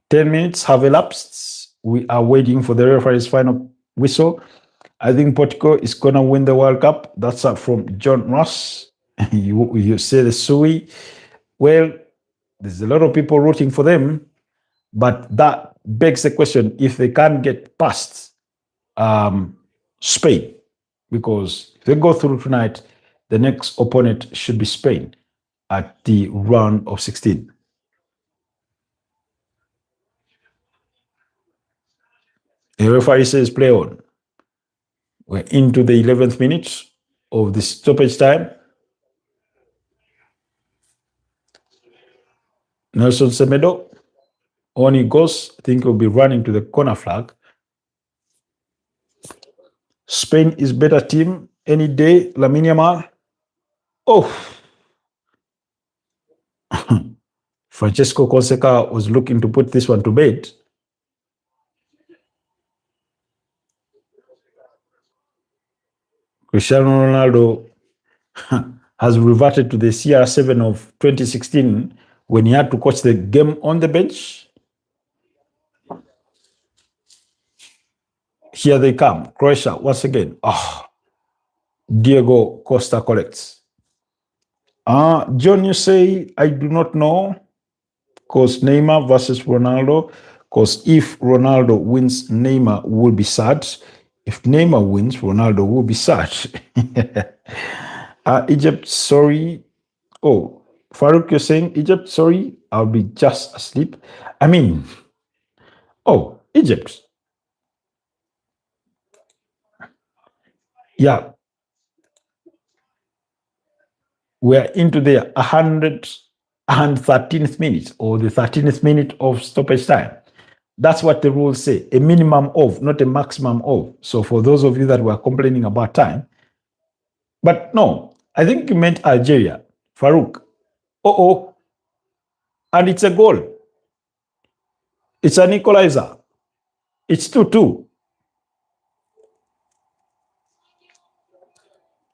10 minutes have elapsed. We are waiting for the referee's final whistle. I think Portugal is going to win the World Cup. That's up from John Ross. You say the Sui. Well, there's a lot of people rooting for them, but that begs the question if they can't get past Spain, because if they go through tonight, the next opponent should be Spain at the round of 16. The referee says play on. We're into the 11th minute of the stoppage time. Nelson Semedo, on he goes. I think he'll be running to the corner flag. Spain is better team any day. Lamine Yamal. Oh. Francesco Fonseca was looking to put this one to bed. Cristiano Ronaldo has reverted to the CR7 of 2016 when he had to coach the game on the bench. Here they come. Croatia once again. Oh, Diego Costa collects. John, you say, I do not know, because Neymar versus Ronaldo, because if Ronaldo wins, Neymar will be sad. If Neymar wins, Ronaldo will be sad. Egypt, sorry. Oh, Farouk, you're saying Egypt, sorry, I'll be just asleep. I mean, oh, Egypt. Yeah. We're into the 113th minute or the 13th minute of stoppage time. That's what the rules say, a minimum of, not a maximum of. So for those of you that were complaining about time, but no, I think you meant Algeria. Farouk. Oh, and it's a goal. It's an equalizer. It's 2-2.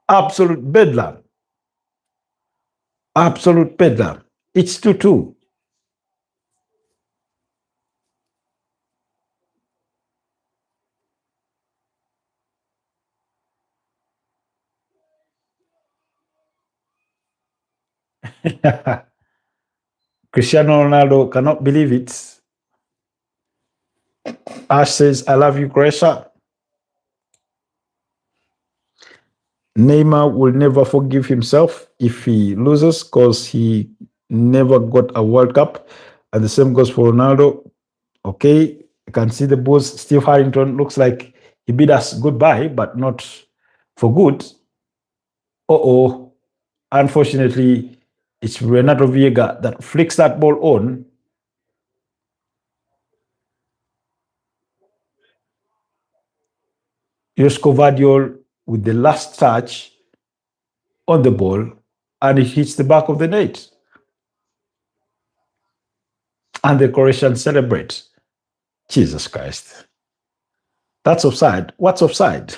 Absolute bedlam. Absolute bedlam. It's 2-2. Cristiano Ronaldo cannot believe it. Ash says, I love you, Croatia. Neymar will never forgive himself if he loses because he never got a World Cup. And the same goes for Ronaldo. Okay, I can see the boss. Steve Harrington looks like he bid us goodbye, but not for good. Uh-oh. Unfortunately, it's Renato Viega that flicks that ball on. Josko Vardiol with the last touch on the ball, and it hits the back of the net. And the Croatians celebrate. Jesus Christ. That's offside. What's offside?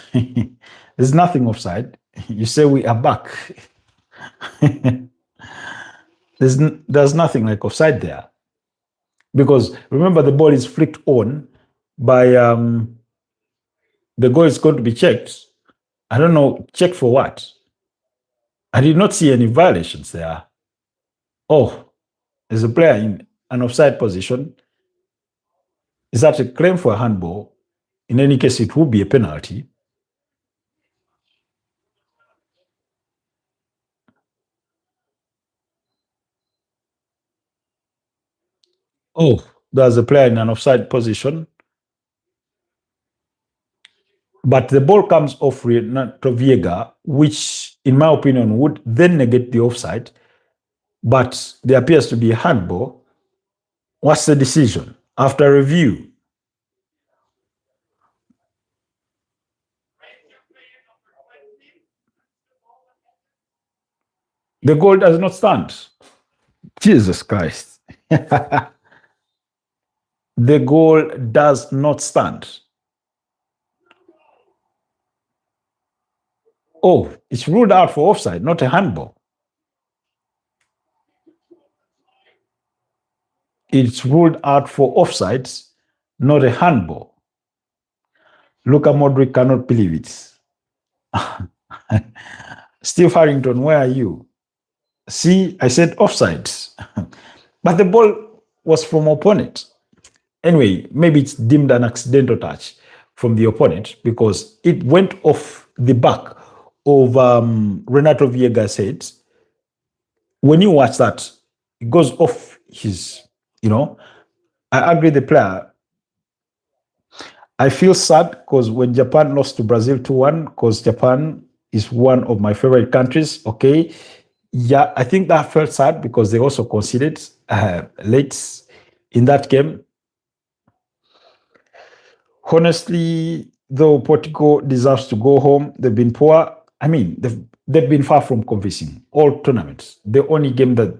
There's nothing offside. You say we are back. There's nothing like offside there because remember the ball is flicked on by the goal is going to be checked. I don't know, checked for what? I did not see any violations there. Oh, there's a player in an offside position. Is that a claim for a handball? In any case, it will be a penalty. Oh, there's a player in an offside position. But the ball comes off Renato Viega, which, in my opinion, would then negate the offside. But there appears to be a handball. What's the decision? After review, the goal does not stand. Jesus Christ. The goal does not stand. Oh, it's ruled out for offside, not a handball. It's ruled out for offsides, not a handball. Luka Modric cannot believe it. Steve Harrington, where are you? See, I said offsides. But the ball was from opponent. Anyway, maybe it's deemed an accidental touch from the opponent because it went off the back of Renato Viega's head. When you watch that, it goes off his, I agree the player. I feel sad because when Japan lost to Brazil 2-1, because Japan is one of my favorite countries, okay? Yeah, I think that felt sad because they also conceded late in that game. Honestly, though Portugal deserves to go home, they've been poor. I mean, they've been far from convincing all tournaments. The only game that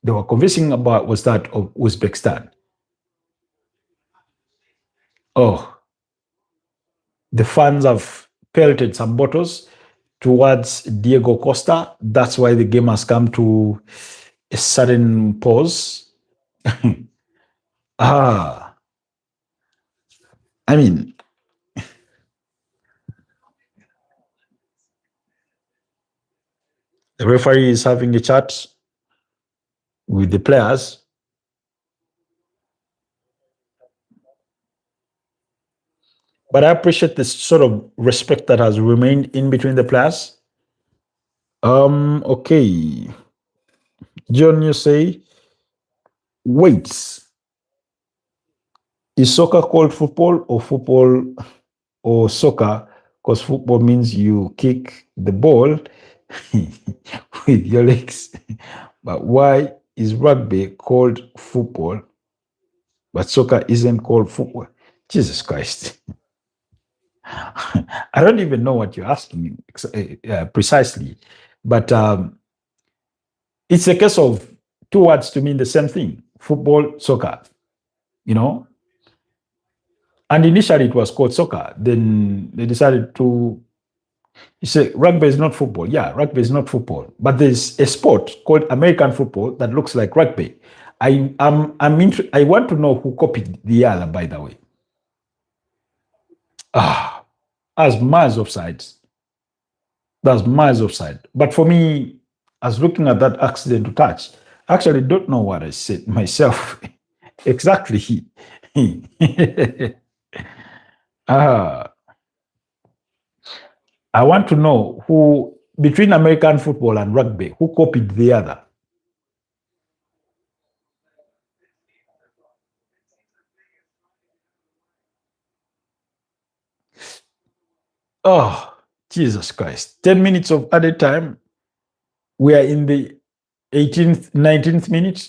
they were convincing about was that of Uzbekistan. Oh, the fans have pelted some bottles towards Diego Costa. That's why the game has come to a sudden pause. I mean, the referee is having a chat with the players. But I appreciate this sort of respect that has remained in between the players. Okay. John, you say, wait, is soccer called football or football or soccer? Because football means you kick the ball with your legs. But why is rugby called football, but soccer isn't called football? Jesus Christ. I don't even know what you're asking precisely, but it's a case of two words to mean the same thing: football, soccer. You know, and initially it was called soccer. Then they decided to say rugby is not football. Yeah, rugby is not football, but there's a sport called American football that looks like rugby. I want to know who copied the other. By the way, as miles of sides. That's miles offside. But for me, as looking at that accidental touch, I actually don't know what I said myself. Exactly. uh, I want to know who, between American football and rugby, who copied the other. Oh, Jesus Christ. 10 minutes of added time. We are in the 18th, 19th minute.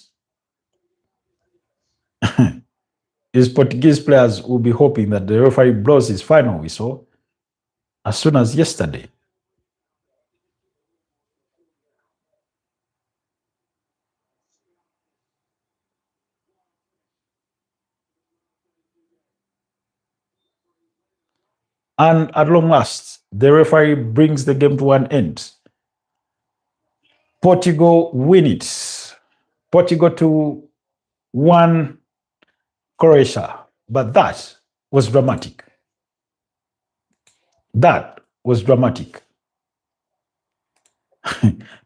His Portuguese players will be hoping that the referee blows his final whistle as soon as yesterday. And at long last, the referee brings the game to an end. Portugal win it. Portugal to 1 Croatia. But that was dramatic. That was dramatic.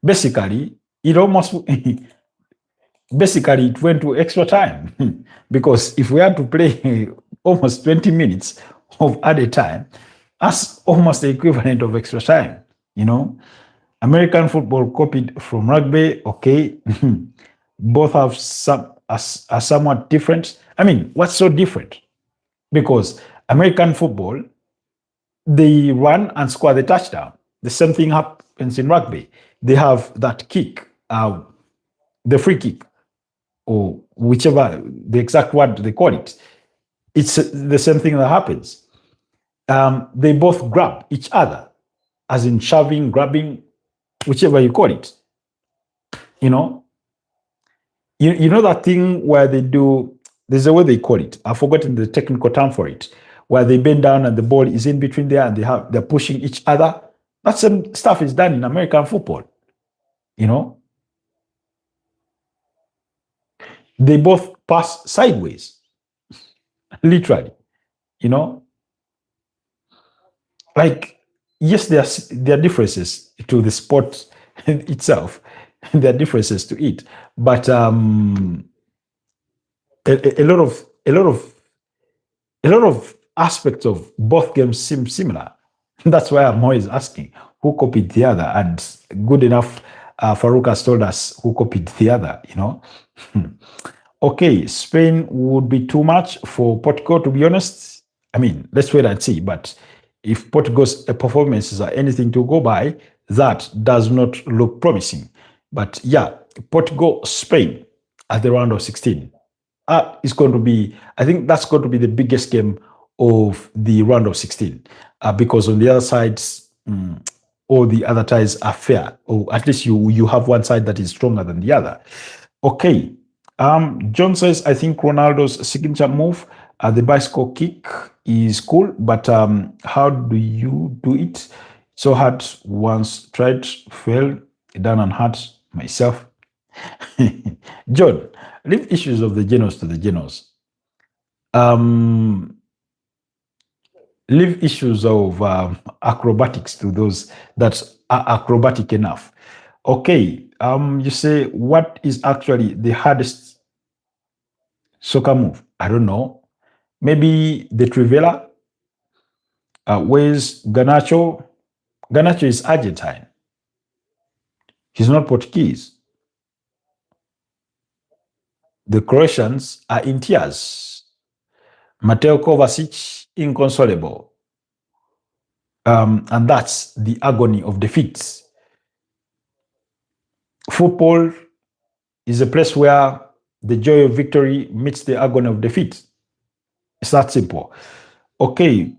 Basically, it almost basically it went to extra time because if we had to play almost 20 minutes of added time, that's almost the equivalent of extra time. You know, American football copied from rugby. Okay, both have some are somewhat different. I mean, what's so different? Because American football, they run and score the touchdown. The same thing happens in rugby. They have that kick, the free kick, or whichever the exact word they call it. It's the same thing that happens. They both grab each other, as in shoving, grabbing, whichever you call it. You know, you know that thing where they do. There's a way they call it. I've forgotten the technical term for it, where they bend down and the ball is in between there, and they're pushing each other. That same stuff is done in American football. You know, they both pass sideways, literally. You know, like yes, there are differences to the sport itself. There are differences to it, but a lot of a lot of aspects of both games seem similar. That's why I'm always asking who copied the other. And good enough, Farouk has told us who copied the other. You know. Okay, Spain would be too much for Portugal, to be honest. I mean, let's wait and see. But if Portugal's performances are anything to go by, that does not look promising. But yeah, Portugal, Spain at the round of 16 is going to be, I think that's going to be the biggest game of the round of 16 because on the other side, all the other ties are fair, or at least you have one side that is stronger than the other. Okay. John says, I think Ronaldo's signature move, the bicycle kick, is cool, but how do you do it? So hard, once tried, failed, done and hurt myself. John, leave issues of the genos to the genos. Leave issues of acrobatics to those that are acrobatic enough. Okay, you say, what is actually the hardest soccer move? I don't know. Maybe the Trivela. Where's Ganacho? Ganacho is Argentine. He's not Portuguese. The Croatians are in tears. Mateo Kovacic, inconsolable. And that's the agony of defeat. Football is a place where the joy of victory meets the agony of defeat. It's that simple. Okay.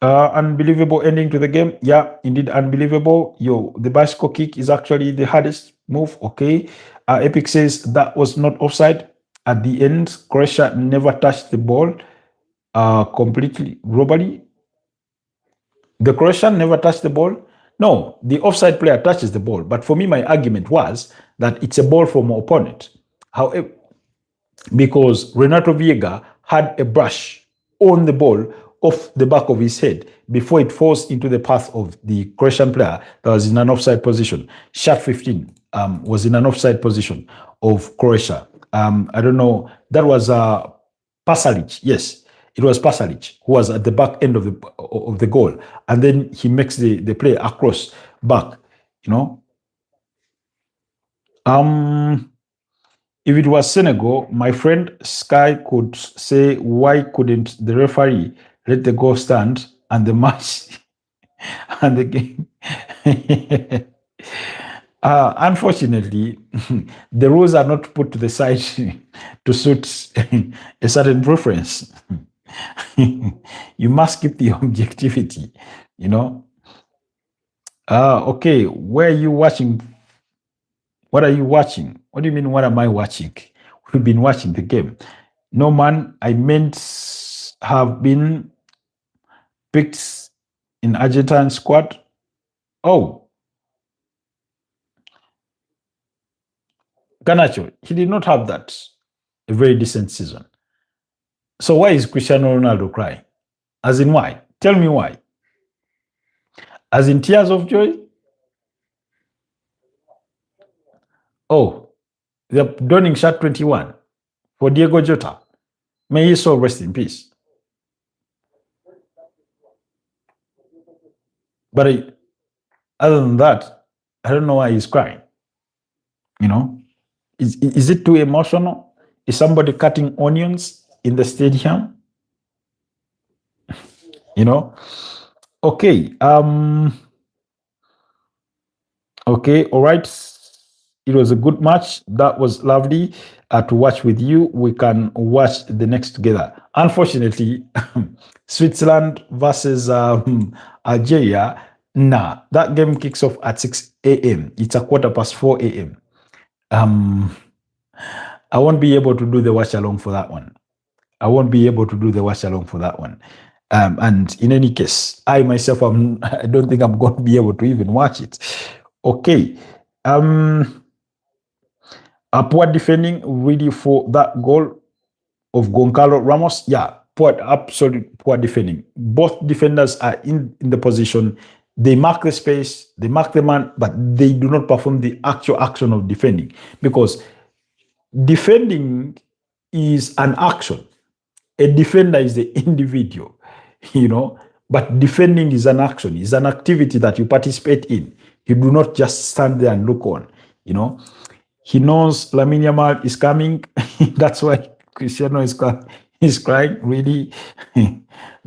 Unbelievable ending to the game. Yeah, indeed, unbelievable. The bicycle kick is actually the hardest move. Okay. Epic says that was not offside. At the end, Croatia never touched the ball completely globally. The Croatian never touched the ball. No, the offside player touches the ball. But for me, my argument was that it's a ball from an opponent. However, because Renato Viega had a brush on the ball off the back of his head before it falls into the path of the Croatian player that was in an offside position. Shot 15 was in an offside position of Croatia. I don't know. That was Pasalic. Yes, it was Pasalic who was at the back end of the goal, and then he makes the play across back. You know. If it was Senegal, my friend Sky could say, why couldn't the referee let the goal stand and the match and the game? Unfortunately, the rules are not put to the side to suit a certain preference. You must keep the objectivity, you know. Okay, where are you watching? What are you watching? What do you mean, what am I watching? We've been watching the game. No, man, I meant have been picked in Argentine squad. Oh, Garnacho, he did not have that a very decent season. So why is Cristiano Ronaldo crying? As in why? Tell me why. As in tears of joy? Oh, they're donning shirt 21 for Diego Jota. May his soul rest in peace. But other than that, I don't know why he's crying. You know, is it too emotional? Is somebody cutting onions in the stadium? You know? Okay. Okay, all right. It was a good match. That was lovely to watch with you. We can watch the next together. Unfortunately, Switzerland versus Algeria, nah, that game kicks off at 6 a.m. It's a 4:15 a.m. I won't be able to do the watch along for that one. And in any case, I myself, I don't think I'm going to be able to even watch it. Okay. A poor defending really for that goal of Goncalo Ramos. Yeah, absolute poor defending. Both defenders are in the position. They mark the space, they mark the man, but they do not perform the actual action of defending, because defending is an action. A defender is the individual, but defending is an action, is an activity that you participate in. You do not just stand there and look on, He knows Lamine Yamal is coming. That's why Cristiano is crying, really.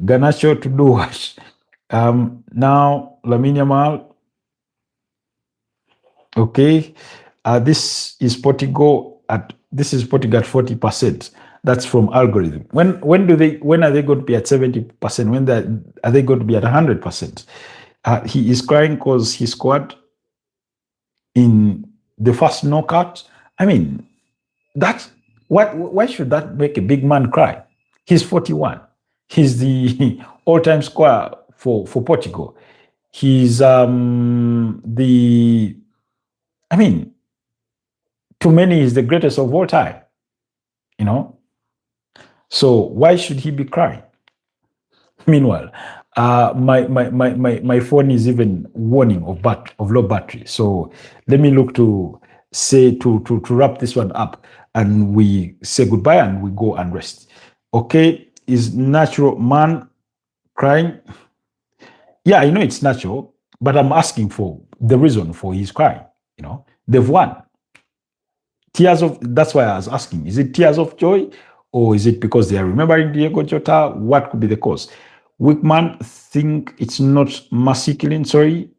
Garnacho to do what? Now, Lamine Yamal. Okay. This is Portugal at 40%. That's from algorithm. When are they going to be at 70%? When are they going to be at 100%? He is crying because he scored in the first knockout. I mean, why should that make a big man cry? He's 41. He's the all-time scorer for Portugal. He's to many, he's the greatest of all time. So why should he be crying? Meanwhile, my phone is even warning of low battery. So let me look to wrap this one up, and we say goodbye and we go and rest. Okay, is natural man crying? Yeah, I know it's natural, but I'm asking for the reason for his crying. They've won. That's why I was asking, is it tears of joy, or is it because they are remembering Diego Jota? What could be the cause? Wickman think it's not mercy killing, sorry.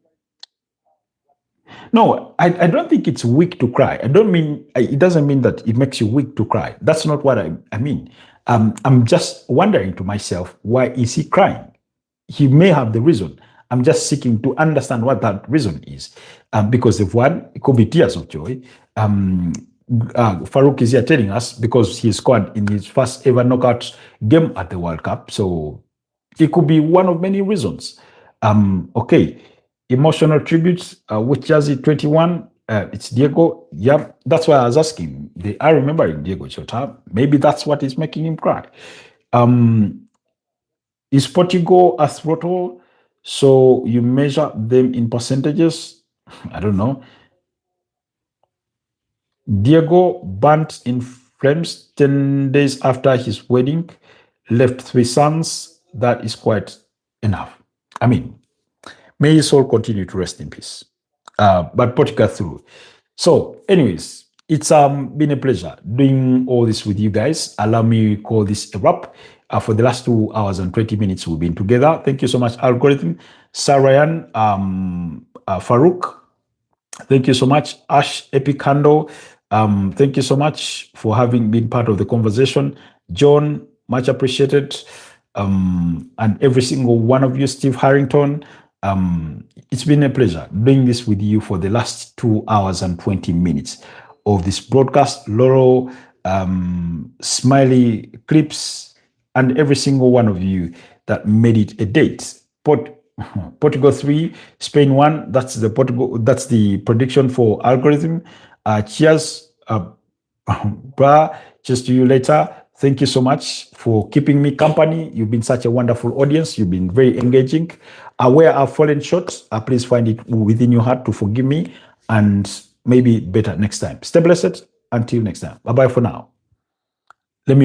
No, I don't think it's weak to cry. It doesn't mean that it makes you weak to cry. That's not what I mean. I'm just wondering to myself, why is he crying? He may have the reason. I'm just seeking to understand what that reason is. Because if one, it could be tears of joy. Farouk is here telling us because he scored in his first ever knockout game at the World Cup. So it could be one of many reasons. Okay. Emotional tributes, which jersey 21? It's Diego. Yeah, that's why I was asking. They are remembering Diego Jota. Maybe that's what is making him cry. Is Portugal a throttle? So you measure them in percentages? I don't know. Diego burnt in flames 10 days after his wedding, left 3 sons. That is quite enough. May his soul continue to rest in peace. But Portugal through. So, anyways, it's been a pleasure doing all this with you guys. Allow me to call this a wrap. For the last 2 hours and 20 minutes, we've been together. Thank you so much, Algorithm, Sarayan, Farouk. Thank you so much, Ash Epicando. Thank you so much for having been part of the conversation. John, much appreciated. And every single one of you, Steve Harrington. It's been a pleasure doing this with you for the last 2 hours and 20 minutes of this broadcast. Laurel, Smiley, Clips, and every single one of you that made it a date. Portugal 3, Spain 1. That's the prediction for Algorithm. Cheers, Bra, just to you later. Thank you so much for keeping me company. You've been such a wonderful audience. You've been very engaging. Where I've fallen short, please find it within your heart to forgive me and maybe better next time. Stay blessed. Until next time. Bye bye for now. Let me